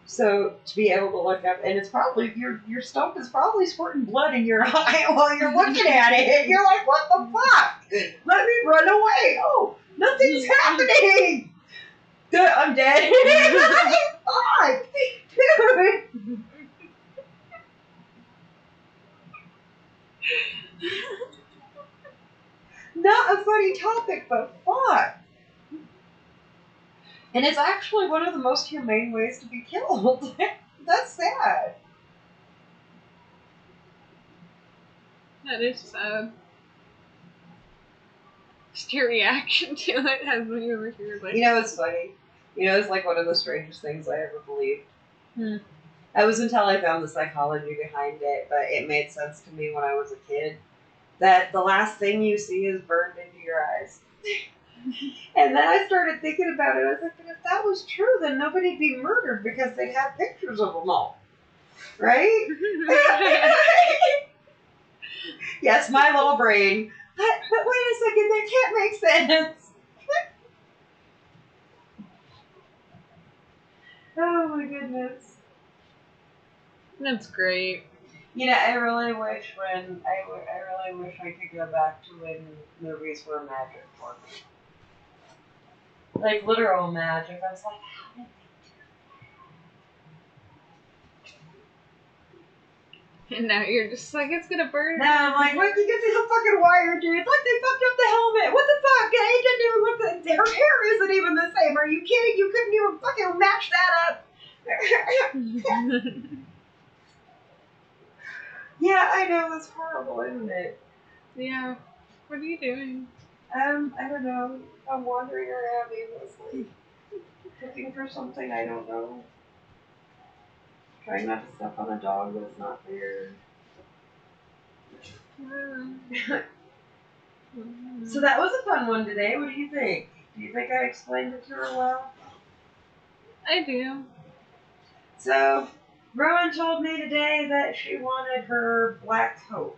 So to be able to look up, and it's probably your stump is probably squirting blood in your eye while you're looking at it. And you're like, what the fuck? Let me run away. Oh, nothing's happening. I'm dead. Fuck, dude. Not a funny topic, but fuck. And it's actually one of the most humane ways to be killed. That's sad. That is sad. Just your reaction to it has me over here like. You know, it's funny. You know, it's like one of the strangest things I ever believed. Hmm. It was until I found the psychology behind it, but it made sense to me when I was a kid that the last thing you see is burned into your eyes. And then I started thinking about it. I was like, but if that was true, then nobody'd be murdered because they'd have pictures of them all. Right? Yes, my little brain. But wait a second, that can't make sense. Oh my goodness. That's great. You know, I really wish I could go back to when movies were magic for me. Like literal magic. I was like, how did And now you're just like, it's gonna burn. they? Now I'm like, what? You can see the fucking wire, dude. It's like they fucked up the helmet. What the fuck? It didn't even look like her hair isn't even the same. Are you kidding? You couldn't even fucking match that up. Yeah, I know, it's horrible, isn't it? Yeah. What are you doing? I don't know. I'm wandering around aimlessly, looking for something I don't know. Trying not to step on a dog that's not there. So that was a fun one today. What do you think? Do you think I explained it to her well? I do. So, Rowan told me today that she wanted her black hope.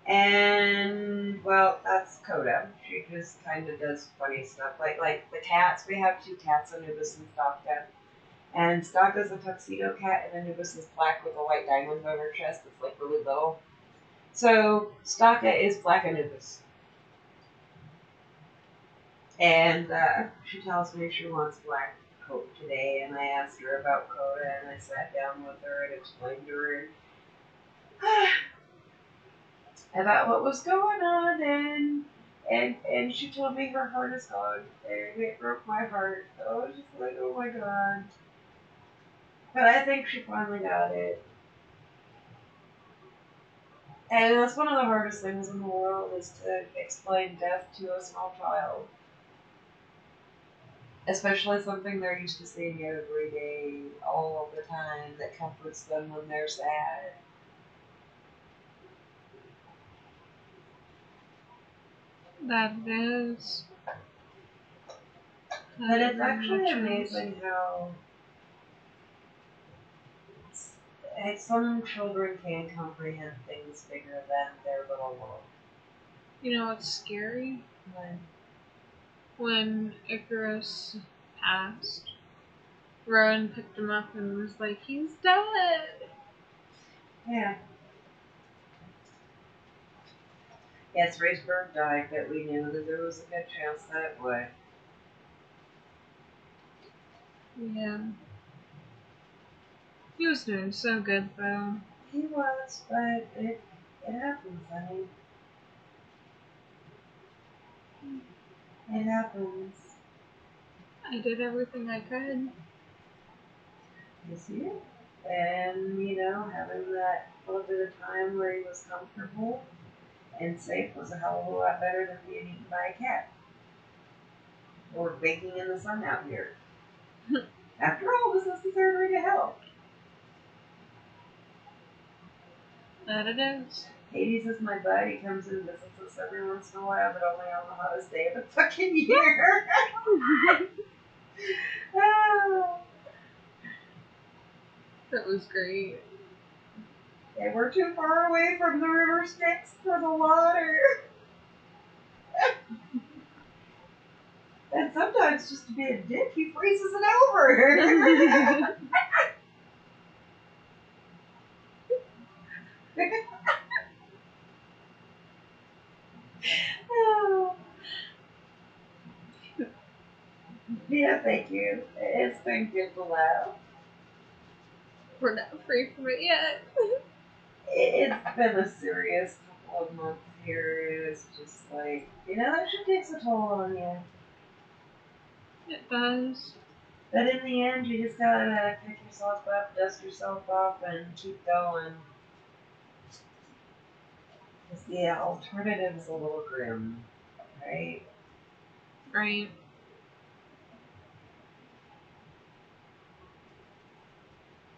And, well, that's Coda. She just kind of does funny stuff. Like the cats, we have two cats, Anubis and Stalka. And Stalka's a tuxedo cat, and Anubis is black with a white diamond on her chest that's like really little. So, Stalka is Black Anubis. And she tells me she wants black hope today, and I asked her about Coda, and I sat down with her and explained to her about what was going on, and she told me her heart is gone, and it broke my heart. I was just like, oh my god. But I think she finally got it. And that's one of the hardest things in the world is to explain death to a small child. Especially something they're used to seeing every day, all the time, that comforts them when they're sad. That is. But it's actually amazing how some children can comprehend things bigger than their little world. You know what's scary? When When Icarus passed, Rowan picked him up and was like, he's dead! Yeah. Yes, Raceberg died, but we knew that there was a good chance that it would. Yeah. He was doing so good, though. He was, but it happens, I mean. It happens. I did everything I could. You see it? And, you know, having that little bit of time where he was comfortable And safe was a hell of a lot better than being eaten by a cat. Or baking in the sun out here. After all, this is the third ring of hell. That it is. Hades is my bud. He comes and visits us every once in a while, but only on the hottest day of the fucking year. Oh. That was great. And we're too far away from the river Styx for the water. And sometimes, just to be a dick, he freezes it over. Oh. Yeah, thank you. It's been good to laugh. We're not free from it yet. It's been a serious couple of months here. It's just like, that shit takes a toll on you. It does. But in the end, you just gotta pick yourself up, dust yourself off, and keep going. Because the alternative is a little grim, right? Right.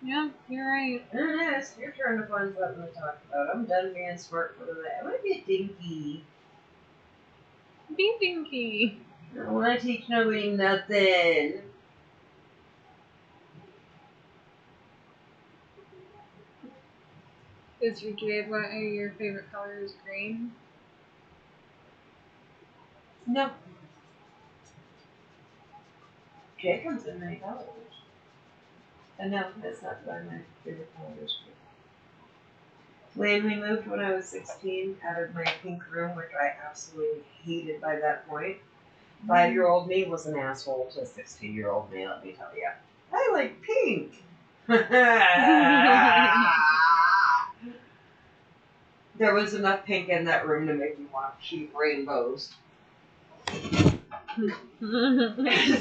Yeah, you're right. It's your turn to find something to talk about. I'm done being smart for the night. I'm gonna be a dinky. Be dinky. I don't want to teach nobody nothing. Is your jade one of your favorite colors green? No. Jade comes in many colors. And no, that's not one of my favorite colors. When we moved when I was 16 out of my pink room, which I absolutely hated by that point, 5-year-old me was an asshole to 16-year-old me, let me tell you. I like pink. There was enough pink in that room to make me want to shoot rainbows.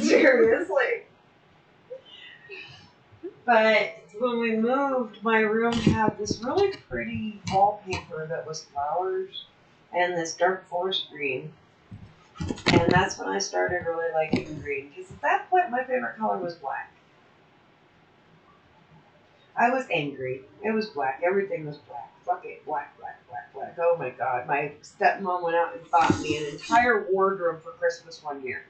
Seriously. But when we moved, my room had this really pretty wallpaper that was flowers and this dark forest green. And that's when I started really liking green. Because at that point, my favorite color was black. I was angry. It was black. Everything was black. Fuck it. Black, black, black, black. Oh my god. My stepmom went out and bought me an entire wardrobe for Christmas one year.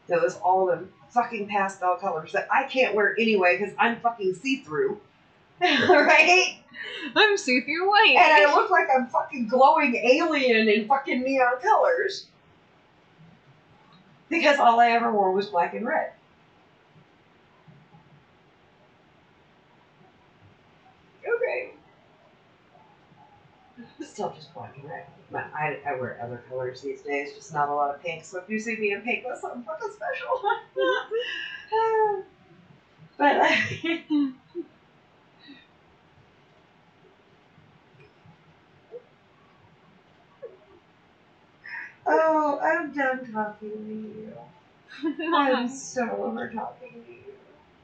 That was all the fucking pastel colors that I can't wear anyway because I'm fucking see-through. Right? I'm see-through white. And I look like I'm fucking glowing alien in fucking neon colors. Because all I ever wore was black and red. Okay. Still just black and red. I wear other colors these days, just not a lot of pink. So if you see me in pink, that's something fucking special. But oh, I'm done talking to you. I'm so over talking to you.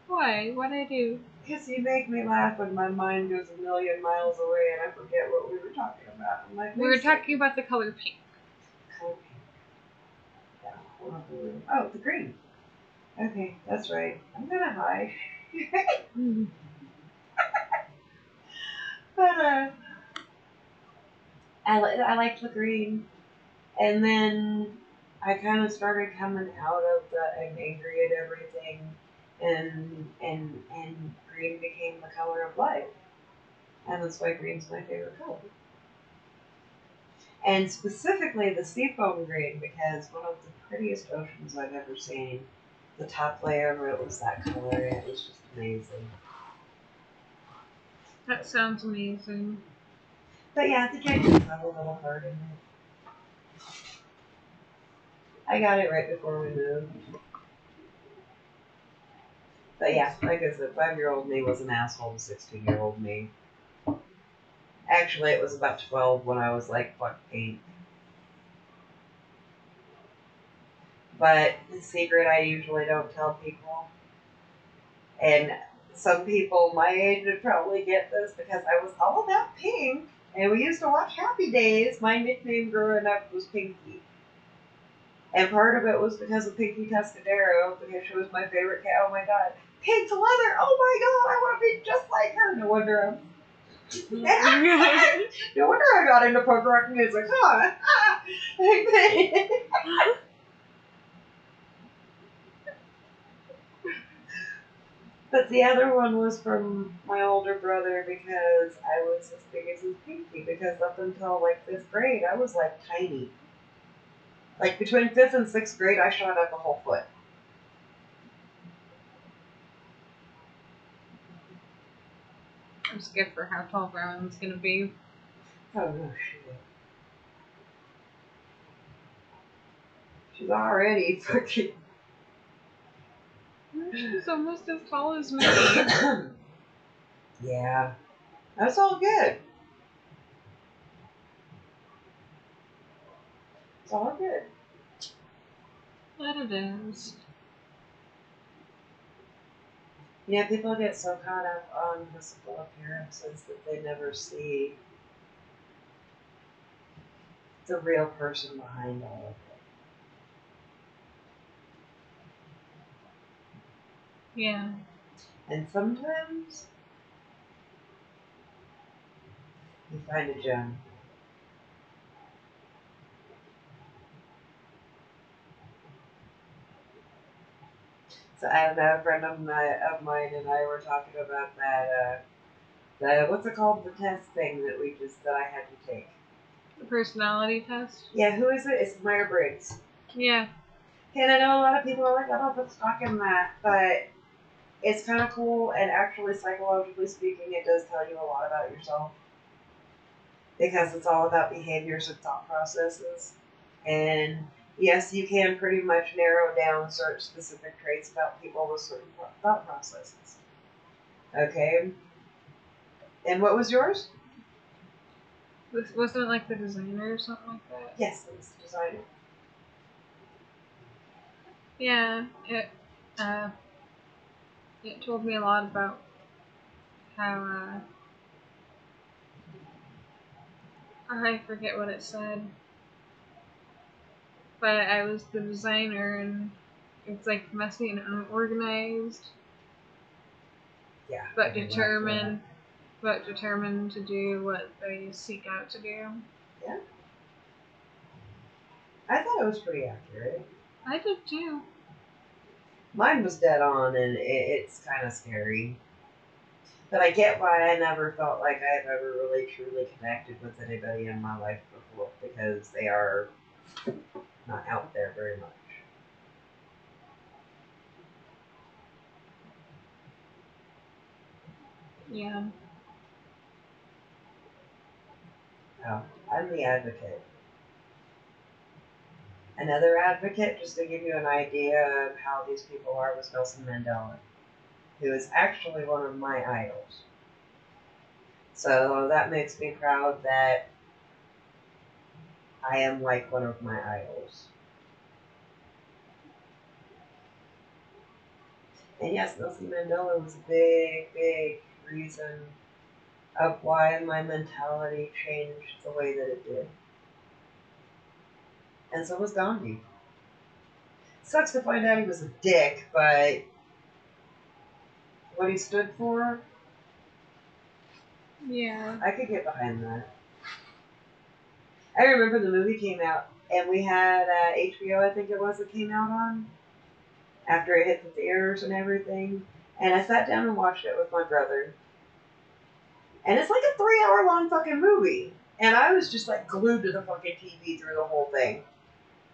Why? What'd I do? Because you make me laugh when my mind goes a million miles away and I forget what we were talking about. I'm like, We were talking about the color pink. Color pink. Yeah, oh, the green. Okay, that's right. I'm gonna hide. But I liked the green, and then I kind of started coming out of the I'm angry at everything, and green became the color of life, and that's why green's my favorite color. And specifically the seafoam green, because one of the prettiest oceans I've ever seen. The top layer of it was that color, and it was just amazing. That sounds amazing. But yeah, the jade does have a little heart in it. I got it right before we moved. But yeah, like I said, 5-year-old me was an asshole to 16-year-old me. Actually, it was about 12 when I was like, fuck pink. But the secret I usually don't tell people. And some people my age would probably get this because I was all about pink And we used to watch Happy Days. My nickname growing up was Pinky. And part of it was because of Pinky Tuscadero, because she was my favorite cat. Oh my god. Pink leather! Oh my god, I want to be just like her. No wonder I'm no wonder I got into punk rock music, huh? But the other one was from my older brother because I was as big as his Pinky. Because up until like 5th grade, I was like tiny. Like between 5th and 6th grade, I shot up a whole foot. I'm scared for how tall Rowan's gonna be. Oh no shit. She's already fucking. She's almost as tall as me. Yeah. That's all good. It's all good. That it is. Yeah, people get so caught up on physical appearances that they never see the real person behind all of it. Yeah. And sometimes you find a gem. So I don't know, a friend of mine and I were talking about that, the, what's it called, the test thing that I had to take. The personality test? Yeah, who is it? It's Myers-Briggs. Yeah. And I know a lot of people are like, I don't put stock in that, but it's kind of cool, and actually, psychologically speaking, it does tell you a lot about yourself. Because it's all about behaviors and thought processes. And yes, you can pretty much narrow down certain specific traits about people with certain thought processes. Okay? And what was yours? Wasn't it like the designer or something like that? Yes, it was the designer. Yeah. It told me a lot about how, I forget what it said. But I was the designer and it's like messy and unorganized. Yeah. But determined to do what they seek out to do. Yeah. I thought it was pretty accurate. I did too. Mine was dead on, and it's kind of scary. But I get why I never felt like I've ever really truly connected with anybody in my life before, because they are not out there very much. Yeah. I'm the advocate. Another advocate, just to give you an idea of how these people are, was Nelson Mandela, who is actually one of my idols. So that makes me proud that I am like one of my idols. And yes, Nelson Mandela was a big, big reason of why my mentality changed the way that it did. And so was Gandhi. Sucks to find out he was a dick, but what he stood for, Yeah. I could get behind that. I remember the movie came out, and we had HBO, I think it was, that came out on after it hit the theaters and everything. And I sat down and watched it with my brother. And it's like a 3-hour long fucking movie. And I was just like glued to the fucking TV through the whole thing.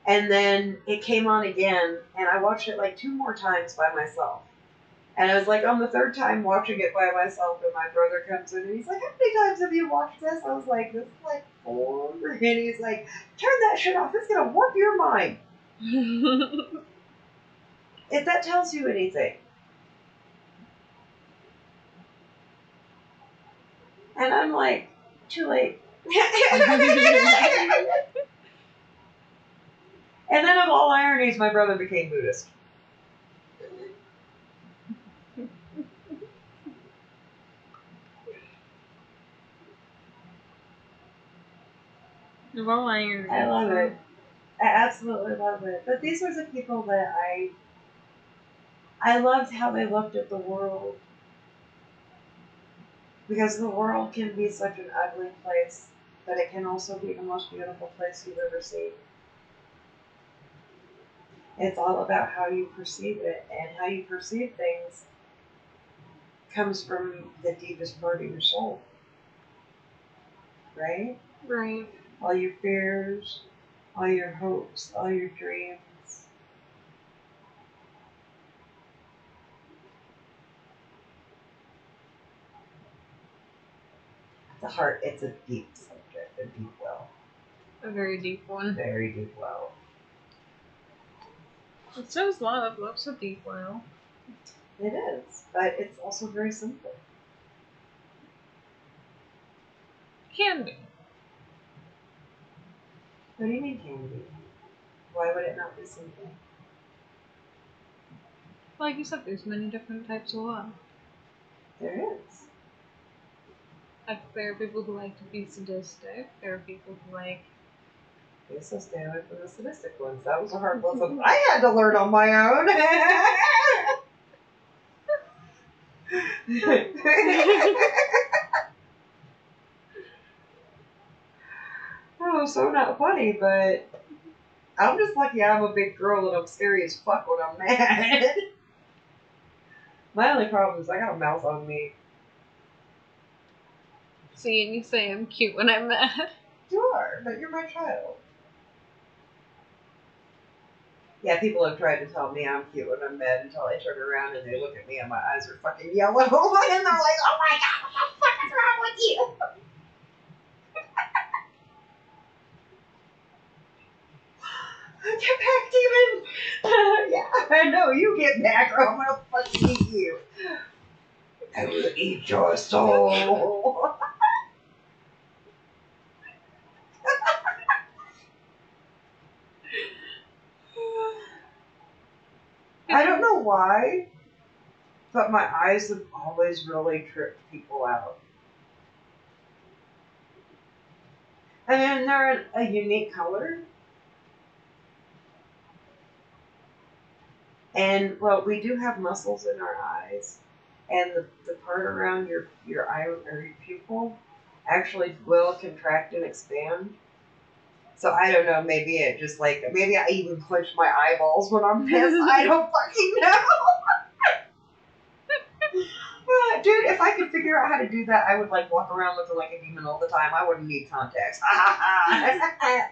And then it came on again, and I watched it like 2 more times by myself. And I was like on the 3rd time watching it by myself, and my brother comes in and he's like, how many times have you watched this? I was like, this is like 4. And he's like, turn that shit off. It's going to warp your mind. If that tells you anything. And I'm like, too late. And then of all ironies, my brother became Buddhist. Well, I love it. I absolutely love it. But these were the people that I loved how they looked at the world. Because the world can be such an ugly place, but it can also be the most beautiful place you've ever seen. It's all about how you perceive it, and how you perceive things comes from the deepest part of your soul, right? Right. All your fears, all your hopes, all your dreams. The heart, it's a deep subject, a deep well. A very deep one. Very deep well. It shows love. Love's a deep well. It is, but it's also very simple. Can be. What do you mean can be? Why would it not be simple? Like you said, there's many different types of love. There is. Like, there are people who like to be sadistic. There are people who like. Okay, so stay away from the sadistic ones. That was a hard lesson I had to learn on my own. Oh, so not funny, but I'm just lucky I'm a big girl and I'm scary as fuck when I'm mad. My only problem is I got a mouth on me. See, and you say I'm cute when I'm mad. You are, but you're my child. Yeah, people have tried to tell me I'm cute when I'm mad until I turn around and they look at me and my eyes are fucking yellow. And they're like, oh my god, what the fuck is wrong with you? Get back, demon! Yeah, I know, you get back or I'm gonna fucking eat you. I will eat your soul. I don't know why, but my eyes have always really tripped people out. And then they're a unique color. And, well, we do have muscles in our eyes. And the part around your eye or your pupil actually will contract and expand. So I don't know, maybe it just like, maybe I even clench my eyeballs when I'm pissed. I don't fucking know. But, dude, if I could figure out how to do that, I would like walk around looking like a demon all the time. I wouldn't need contacts. I'm bad enough.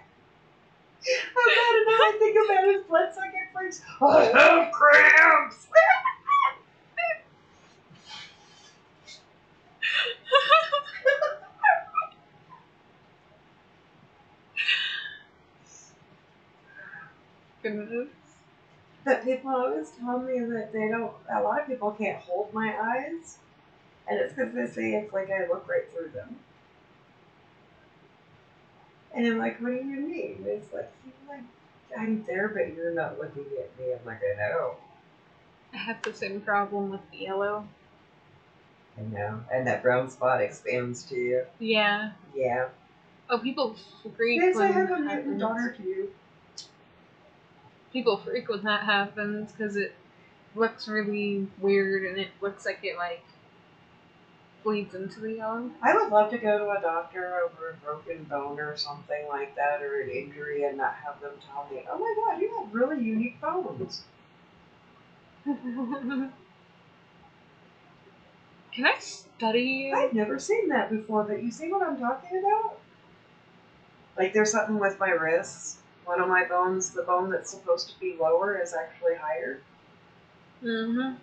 I think about his blood sucking freaks. I have cramps. Goodness. But people always tell me that they don't, a lot of people can't hold my eyes. And it's because they say it's like I look right through them. And I'm like, what do you mean? It's like, I'm there, but you're not looking at me. I'm like, I know. I have the same problem with the yellow. I know. And that brown spot expands to you. Yeah. Yeah. Oh, people freak Yes, I when have a that mutant happens. daughter too. People freak when that happens because it looks really weird and it looks like it like bleeds into the yellow. I would love to go to a doctor over a broken bone or something like that, or an injury, and not have them tell me, oh my god, you have really unique bones. Can I study you? I've never seen that before, but you see what I'm talking about? Like there's something with my wrists. One of my bones, the bone that's supposed to be lower, is actually higher. Mm-hmm.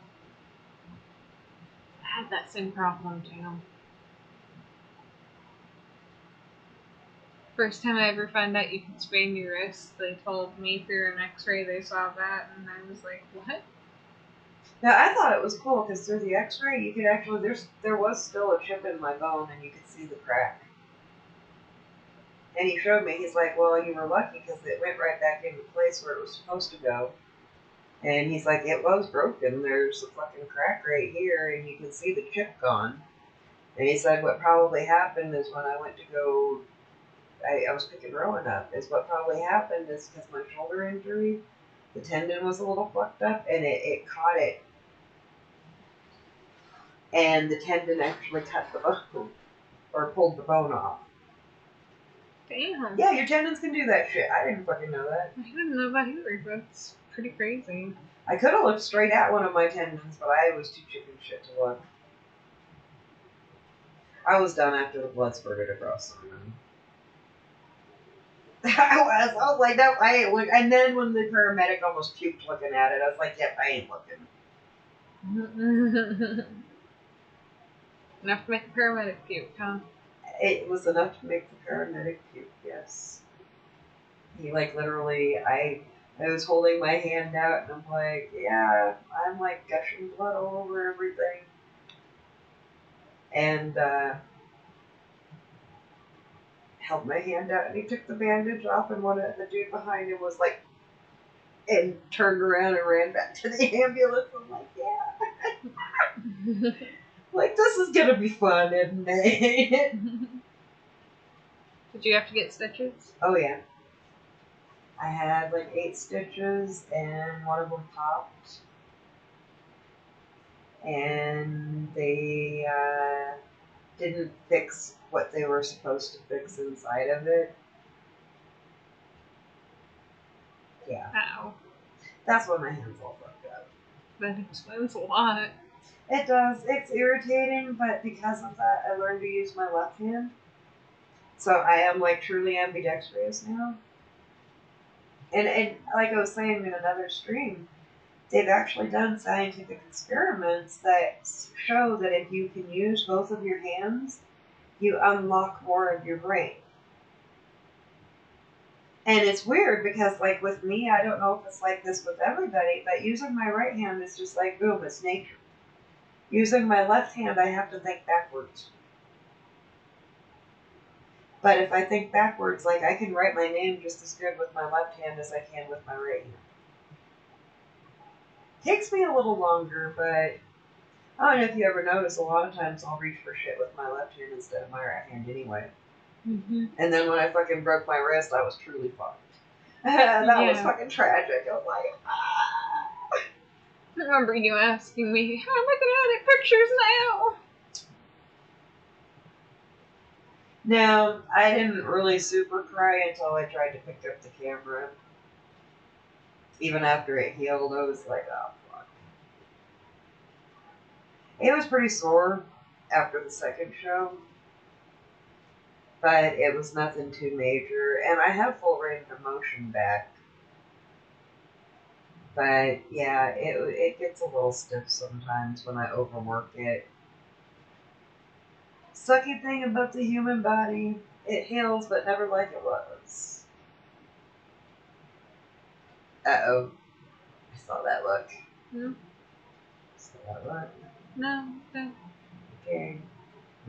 I had that same problem too. First time I ever found out you could sprain your wrist, they told me through an x-ray they saw that, and I was like, what? Now I thought it was cool because through the X-ray you could actually there was still a chip in my bone and you could see the crack. And he showed me. He's like, well, you were lucky because it went right back into place where it was supposed to go. And he's like, it was broken. There's a fucking crack right here, and you can see the chip gone. And he said what probably happened is when I went to go I was picking Rowan up. Is what probably happened is because my shoulder injury, the tendon was a little fucked up, and it caught it, and the tendon actually cut the bone or pulled the bone off. Damn. Yeah, your tendons can do that shit. I didn't fucking know that. I didn't know that either. That's pretty crazy. I could have looked straight at one of my tendons, but I was too chicken shit to look. I was done after the blood spurted across the room. I was like, no, I ain't look. And then when the paramedic almost puked looking at it, I was like, yep, I ain't looking. Enough to make a paramedic puke, huh? It was enough to make the paramedic puke, yes. He, like, literally, I was holding my hand out, and I'm like, yeah, I'm, like, gushing blood all over everything. And, held my hand out, and he took the bandage off, and the dude behind him was like, and turned around and ran back to the ambulance. I'm like, yeah. Like, this is gonna be fun, isn't it? Did you have to get stitches? Oh, yeah. I had like 8 stitches, and one of them popped. And they didn't fix what they were supposed to fix inside of it. Yeah. Ow. That's why my hand's all fucked up. That explains a lot. It does. It's irritating, but because of that, I learned to use my left hand. So I am like truly ambidextrous now. And like I was saying in another stream, they've actually done scientific experiments that show that if you can use both of your hands, you unlock more of your brain. And it's weird because, like, with me, I don't know if it's like this with everybody, but using my right hand is just like, boom, it's nature. Using my left hand, I have to think backwards. But if I think backwards, like, I can write my name just as good with my left hand as I can with my right hand. Takes me a little longer, but I don't know if you ever notice, a lot of times I'll reach for shit with my left hand instead of my right hand anyway. Mm-hmm. And then when I fucking broke my wrist, I was truly fucked. That was fucking tragic. I was like, ah. I remember you asking me, I'm looking at pictures now. No, I didn't really super cry until I tried to pick up the camera. Even after it healed, I was like, oh, fuck. It was pretty sore after the second show, but it was nothing too major, and I have full range of motion back. But yeah, it gets a little stiff sometimes when I overwork it. Sucky thing about the human body, it heals, but never like it was. Uh-oh. I saw that look. Hmm? Saw that look. No, okay. Okay.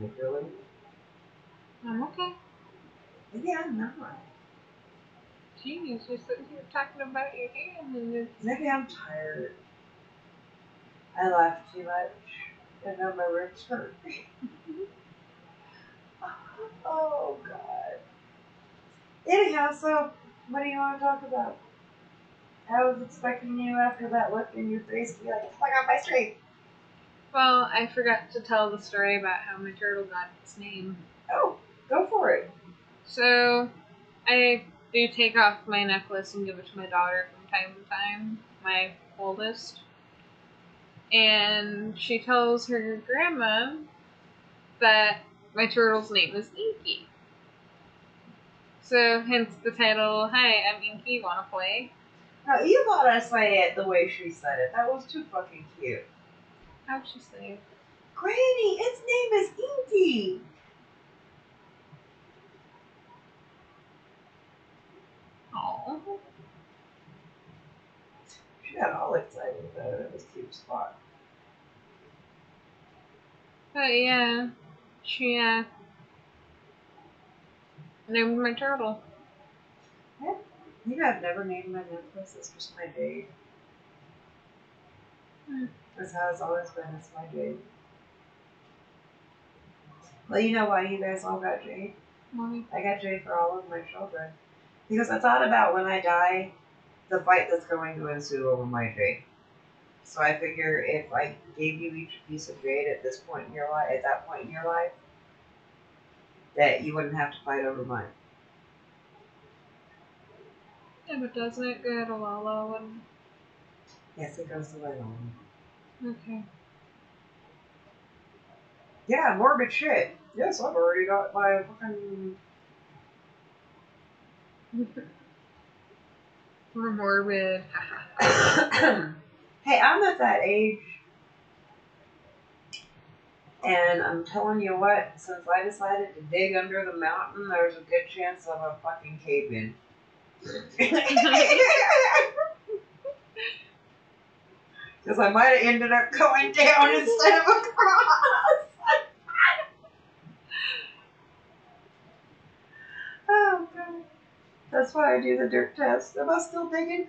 Like, really? I'm okay. Maybe I'm not. Jeez, you're sitting here talking about your hand and it's... Maybe I'm tired. I laugh too much. And now my ribs hurt. Oh, God. Anyhow, so, what do you want to talk about? I was expecting you after that look in your face to be like, fuck out my street. Well, I forgot to tell the story about how my turtle got its name. Oh, go for it. So, I do take off my necklace and give it to my daughter from time to time, my oldest. And she tells her grandma that my turtle's name is Inky. So, hence the title, Hi, I'm Inky, wanna play? No, you gotta say it the way she said it. That was too fucking cute. How'd she say it? Granny, its name is Inky. Aww. She got all excited about it. It was cute as fuck. But yeah, she named my turtle. Yeah. You know, I've never named my necklace. It's just my jade. That's how it's always been. It's my jade. Well, you know why you guys all got jade? Why? I got Jade for all of my children. Because I thought about when I die, the fight that's going to ensue over my Jade. So I figure if I gave you each a piece of jade at this point in your life, at that point in your life, that you wouldn't have to fight over mine. Yeah, but doesn't it go to Lalo and Yes, it goes the way on. okay. Yeah, morbid shit. Yes, I've already got my fucking. We're morbid. Hey, I'm at that age, and I'm telling you what, since I decided to dig under the mountain, there's a good chance of a fucking cave in. Because I might have ended up going down instead of across. Oh, God. That's why I do the dirt test. Am I still digging?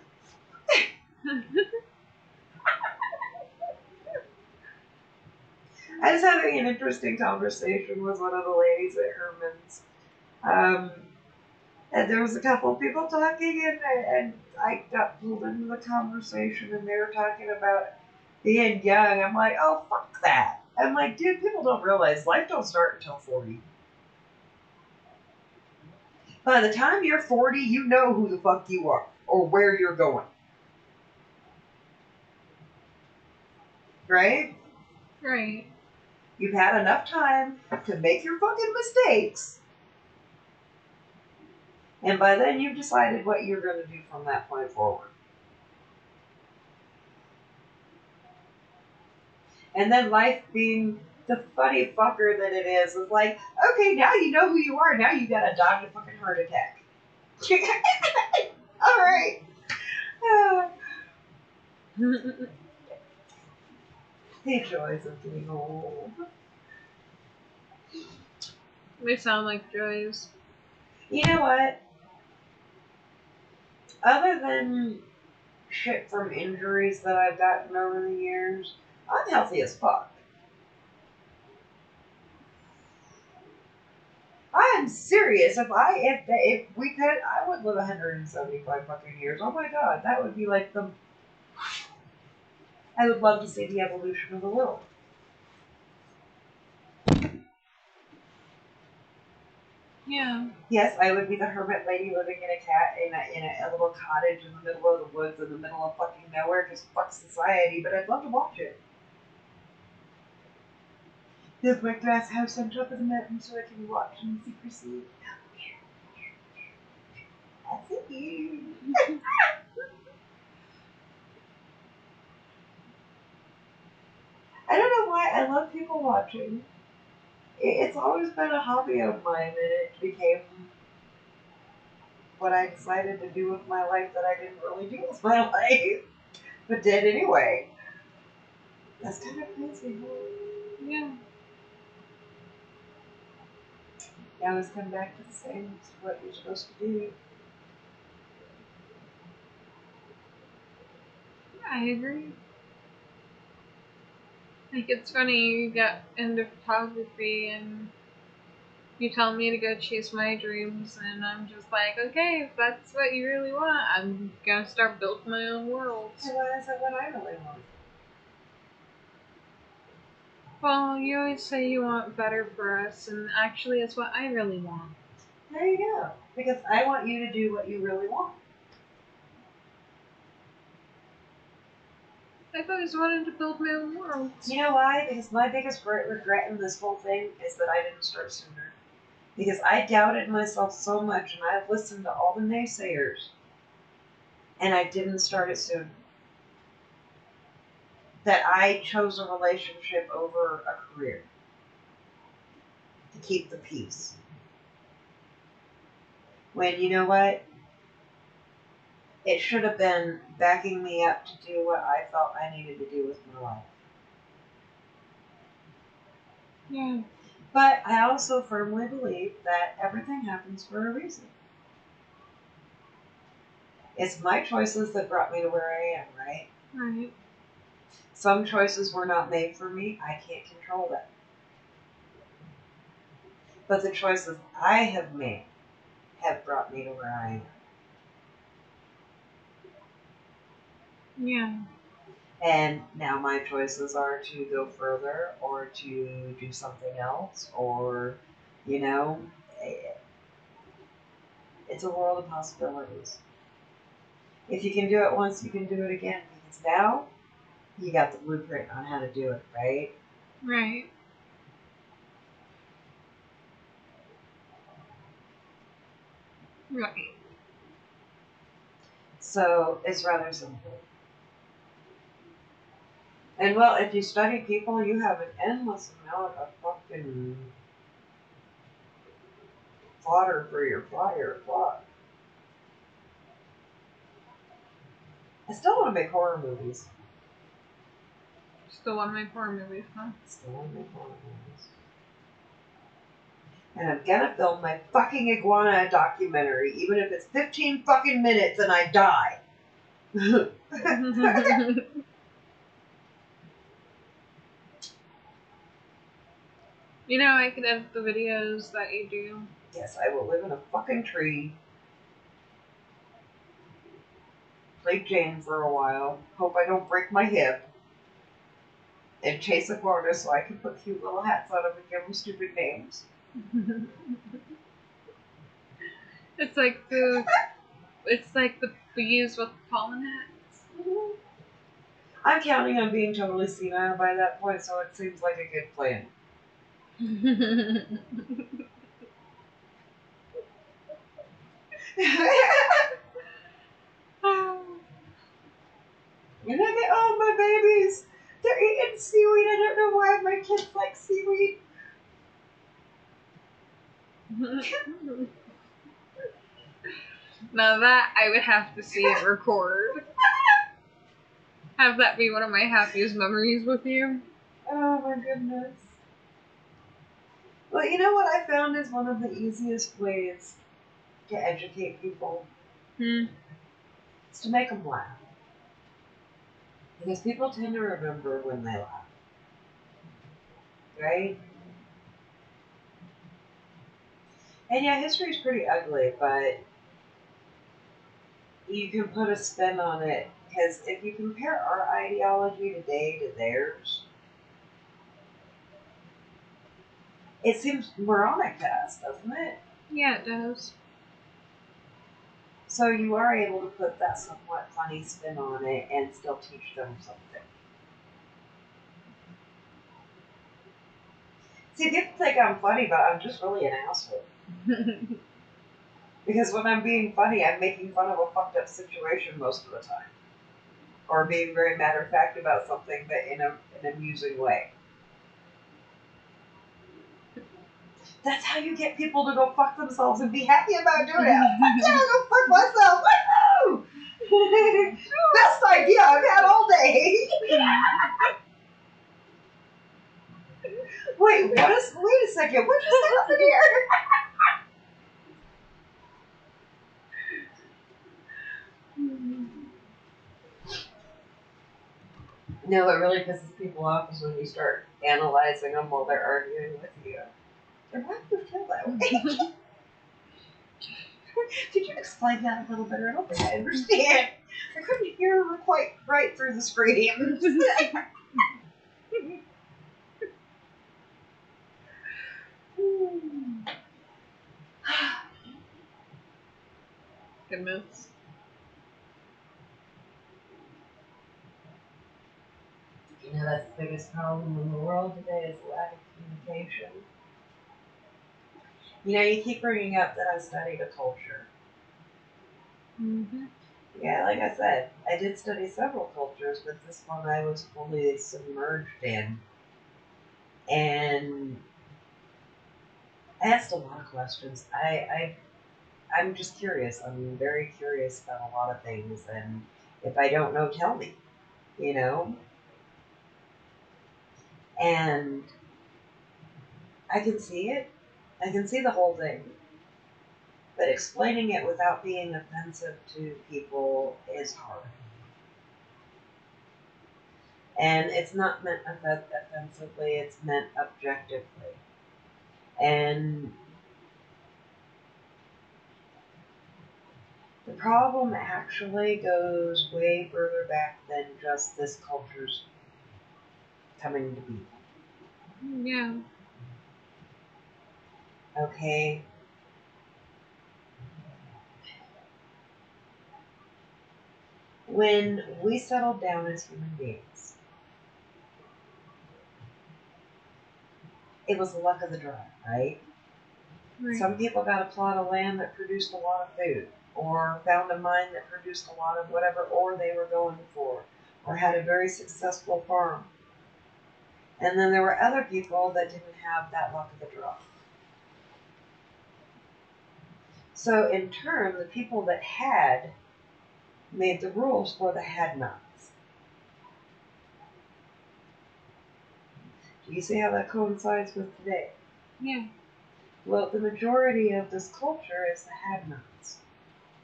I was having an interesting conversation with one of the ladies at Herman's. And there was a couple of people talking, and I got pulled into the conversation, and they were talking about being young. I'm like, oh, fuck that. I'm like, dude, people don't realize life don't start until 40. By the time you're 40, you know who the fuck you are or where you're going. Right? Right. You've had enough time to make your fucking mistakes. And by then, you've decided what you're going to do from that point forward. And then life being the funny fucker that it is like, okay, now you know who you are. Now you got to dodge a fucking heart attack. All right. The joys of being old. They sound like joys. You know what? Other than shit from injuries that I've gotten over the years, I'm healthy as fuck. I am serious. If we could, I would live 175 fucking years. Oh my god, that would be like the. I would love to see the evolution of the world. Yeah. Yes, I would be the hermit lady living in a little cottage in the middle of the woods in the middle of fucking nowhere because fuck society. But I'd love to watch it. There's my glass house on top of the mountain so I can watch in secrecy. That's it. I don't know why I love people watching. It's always been a hobby of mine, and it became what I decided to do with my life that I didn't really do with my life, but did anyway. That's kind of crazy. Yeah. You always come back to the same, it's what you're supposed to do. I agree. Like, it's funny, you got into photography and you tell me to go chase my dreams, and I'm just like, okay, if that's what you really want, I'm gonna start building my own worlds. So why is that what I really want? Well, you always say you want better for us, and actually, it's what I really want. There you go. Because I want you to do what you really want. I've always wanted to build my own worlds. You know why? Because my biggest regret in this whole thing is that I didn't start sooner. Because I doubted myself so much, and I've listened to all the naysayers, and I didn't start it soon. That I chose a relationship over a career to keep the peace. When, you know what? It should have been backing me up to do what I felt I needed to do with my life. Yeah. But I also firmly believe that everything happens for a reason. It's my choices that brought me to where I am, right? Right. Some choices were not made for me. I can't control them. But the choices I have made have brought me to where I am. Yeah. And now my choices are to go further or to do something else or, you know, it's a world of possibilities. If you can do it once, you can do it again. Because now you got the blueprint on how to do it, right? Right. Right. So it's rather simple. And well, if you study people, you have an endless amount of fucking fodder for your fire plot. I still want to make horror movies. Still one of my horror movies, huh? Still want to make horror movies. And I'm gonna film my fucking iguana documentary, even if it's 15 fucking minutes and I die. You know, I could edit the videos that you do. Yes, I will live in a fucking tree. Play Jane for a while. Hope I don't break my hip. And chase iguanas so I can put cute little hats on them and give them stupid names. It's like the bees with pollen hats. I'm counting on being totally senile by that point, so it seems like a good plan. And I get, oh, my babies, they're eating seaweed. I don't know why my kids like seaweed. Now that I would have to see it record. Have that be one of my happiest memories with you. Oh my goodness. Well, you know what I found is one of the easiest ways to educate people? It's to make them laugh. Because people tend to remember when they laugh. Right? And yeah, history's pretty ugly, but you can put a spin on it. Because if you compare our ideology today to theirs, it seems moronic to us, doesn't it? Yeah, it does. So you are able to put that somewhat funny spin on it and still teach them something. See, people think I'm funny, but I'm just really an asshole. Because when I'm being funny, I'm making fun of a fucked up situation most of the time. Or being very matter of fact about something, but in an amusing way. That's how you get people to go fuck themselves and be happy about doing it. Fuck yeah, I'll go fuck myself. Woohoo! Best idea I've had all day. Wait a second. What just happened here? No, what really pisses people off is when you start analyzing them while they're arguing with you. And why do you feel that way? Could you explain that a little better? I don't think I understand. I couldn't hear her quite right through the screams. Goodness. You know, that's the biggest problem in the world today is lack of communication. You know, you keep bringing up that I studied a culture. Mm-hmm. Yeah, like I said, I did study several cultures, but this one I was fully submerged in. And I asked a lot of questions. I'm just curious. I'm very curious about a lot of things, and if I don't know, tell me, you know? And I can see it. I can see the whole thing. But explaining it without being offensive to people is hard. And it's not meant offensively, it's meant objectively. And the problem actually goes way further back than just this culture's coming to be. Yeah. Okay? When we settled down as human beings, it was the luck of the draw, right? Right. Some people got a plot of land that produced a lot of food, or found a mine that produced a lot of whatever ore they were going for, or had a very successful farm. And then there were other people that didn't have that luck of the draw. So in turn, the people that had made the rules for the had-nots. Do you see how that coincides with today? Yeah. Well, the majority of this culture is the had-nots.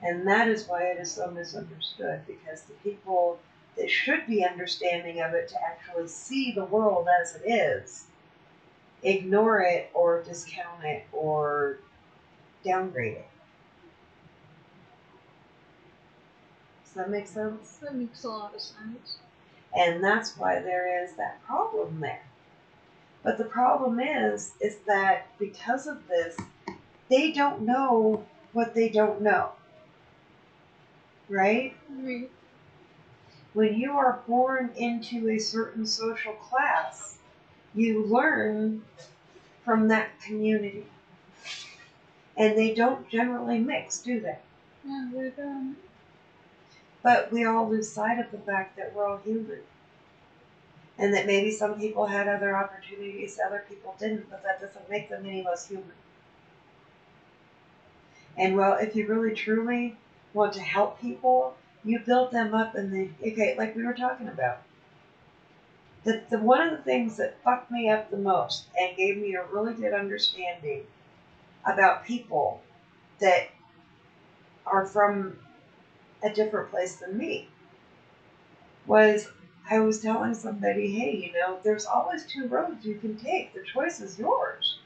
And that is why it is so misunderstood, because the people that should be understanding of it to actually see the world as it is, ignore it or discount it or downgrade it. Does that make sense? That makes a lot of sense. And that's why there is that problem there. But the problem is that because of this, they don't know what they don't know. Right? Right. When you are born into a certain social class, you learn from that community. And they don't generally mix, do they? Yeah, they don't. But we all lose sight of the fact that we're all human. And that maybe some people had other opportunities, other people didn't, but that doesn't make them any less human. And well, if you really truly want to help people, you build them up and okay, like we were talking about. The one of the things that fucked me up the most and gave me a really good understanding about people that are from a different place than me was I was telling somebody, hey, there's always two roads you can take. The choice is yours.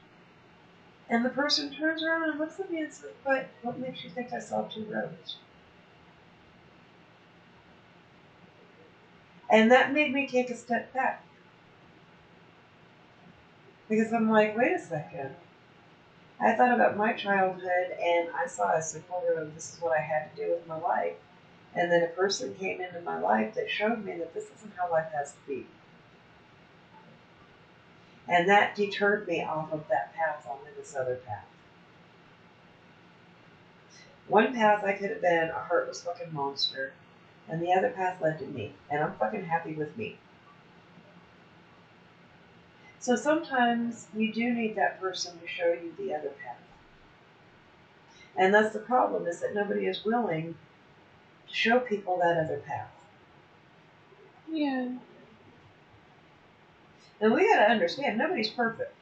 And the person turns around and looks at me and says, but what makes you think I saw two roads? And that made me take a step back. Because I'm like, wait a second. I thought about my childhood and I saw a simple road. This is what I had to do with my life. And then a person came into my life that showed me that this isn't how life has to be. And that deterred me off of that path onto this other path. One path I could have been a heartless fucking monster, and the other path led to me. And I'm fucking happy with me. So sometimes you do need that person to show you the other path. And that's the problem, is that nobody is willing to show people that other path. Yeah. And we gotta understand, nobody's perfect.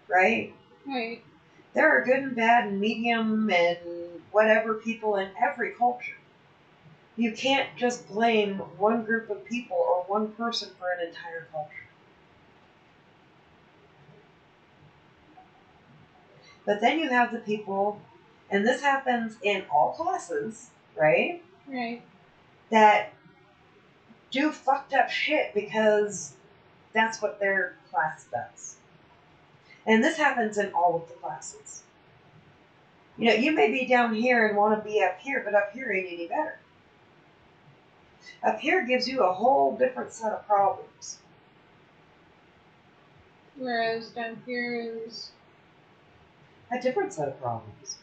Right? Right. There are good and bad and medium and whatever people in every culture. You can't just blame one group of people or one person for an entire culture. But then you have the people, and this happens in all classes, right? Right. That do fucked up shit because that's what their class does. And this happens in all of the classes. You may be down here and want to be up here, but up here ain't any better. Up here gives you a whole different set of problems. Whereas down here is A different set of problems.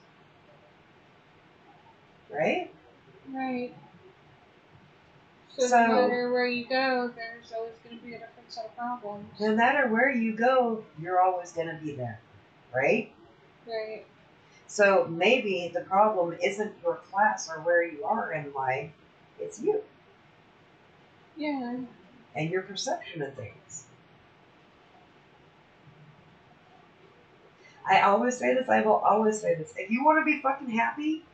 Right? right. So no matter where you go, there's always going to be a different set of problems. No matter where you go, you're always going to be there. Right? Right. So maybe the problem isn't your class or where you are in life, it's you. Yeah. And your perception of things. I always say this, I will always say this. If you want to be fucking happy,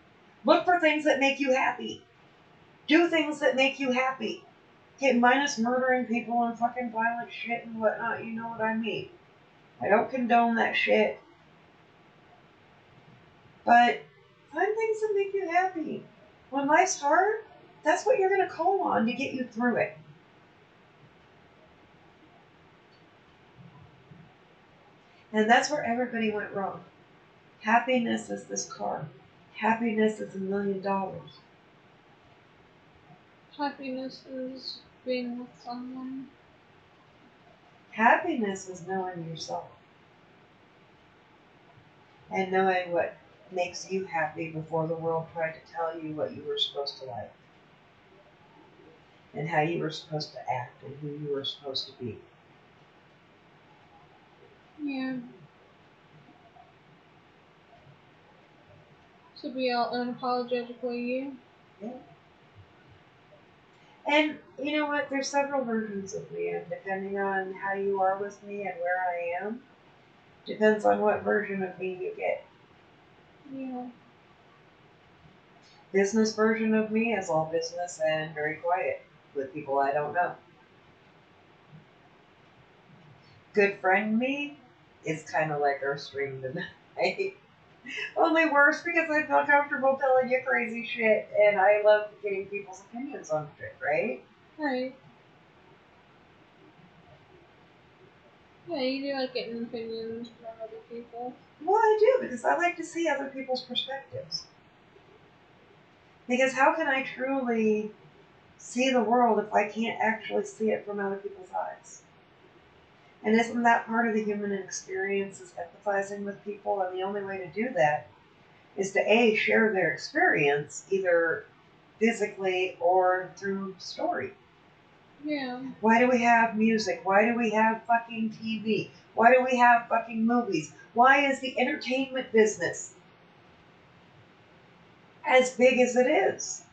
look for things that make you happy. Do things that make you happy. Okay, minus murdering people and fucking violent shit and whatnot, you know what I mean. I don't condone that shit. But find things that make you happy. When life's hard, that's what you're going to call on to get you through it. And that's where everybody went wrong. Happiness is this car. Happiness is $1 million. Happiness is being with someone. Happiness is knowing yourself. And knowing what makes you happy before the world tried to tell you what you were supposed to like. And how you were supposed to act and who you were supposed to be. Yeah. So be all unapologetically you. Yeah. And you know what? There's several versions of me, and depending on how you are with me and where I am, depends on what version of me you get. Yeah. Business version of me is all business and very quiet with people I don't know. Good friend me is kind of like our stream tonight. Only worse because I feel comfortable telling you crazy shit, and I love getting people's opinions on shit, right? Right. Yeah, you do like getting opinions from other people. Well, I do, because I like to see other people's perspectives. Because how can I truly see the world if I can't actually see it from other people's eyes? And isn't that part of the human experience, is empathizing with people? And the only way to do that is to A, share their experience, either physically or through story. Yeah. Why do we have music? Why do we have fucking TV? Why do we have fucking movies? Why is the entertainment business as big as it is?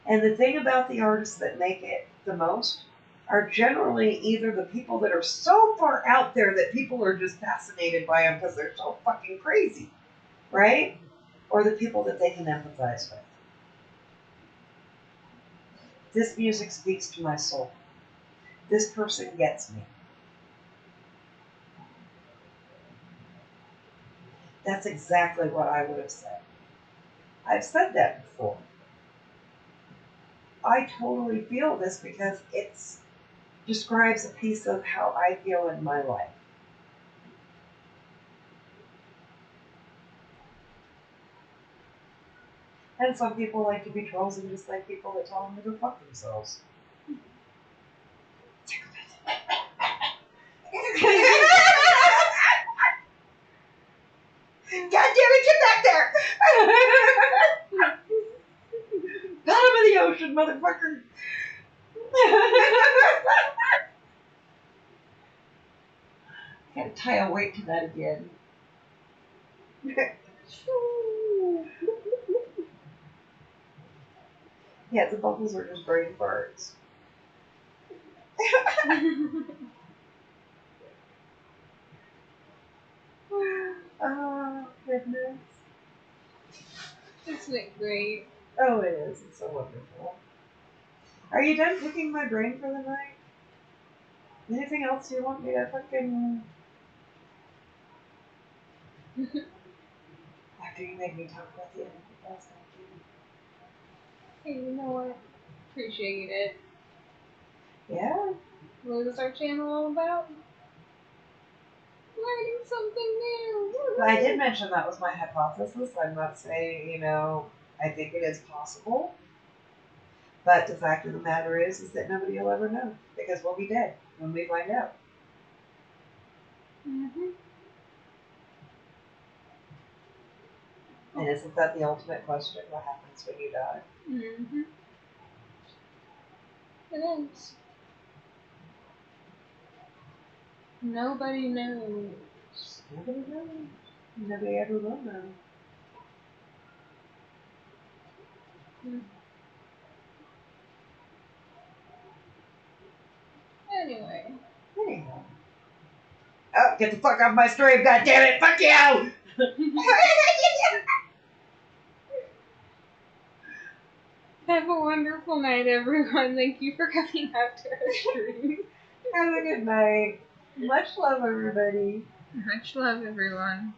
And the thing about the artists that make it the most are generally either the people that are so far out there that people are just fascinated by them because they're so fucking crazy, right? Or the people that they can empathize with. This music speaks to my soul. This person gets me. That's exactly what I would have said. I've said that before. I totally feel this because it describes a piece of how I feel in my life. And some people like to be trolls and just like people that tell them to go fuck themselves. God damn it, get back there! Bottom of the ocean, motherfucker! Gotta tie a weight to that again. Yeah, the bubbles are just brain farts. Oh, goodness. Isn't it great? Oh, it is. It's so wonderful. Are you done picking my brain for the night? Anything else you want me to fucking... After you make me talk about the end of the best, Hey, you know what? Appreciate it. yeah. What is our channel all about? Learning something new. I did mention that was my hypothesis. I'm not saying, I think it is possible. But the fact of the matter is that nobody will ever know. Because we'll be dead when we find out. Mm-hmm. And isn't that the ultimate question? What happens when you die? Mm-hmm. It is. Nobody knows. Nobody knows. Nobody ever will know. Anyway. Anyhow. Oh, get the fuck off my stream, goddammit! Fuck you! Have a wonderful night, everyone. Thank you for coming out to our stream. Have a good night. Much love, everybody. Much love, everyone.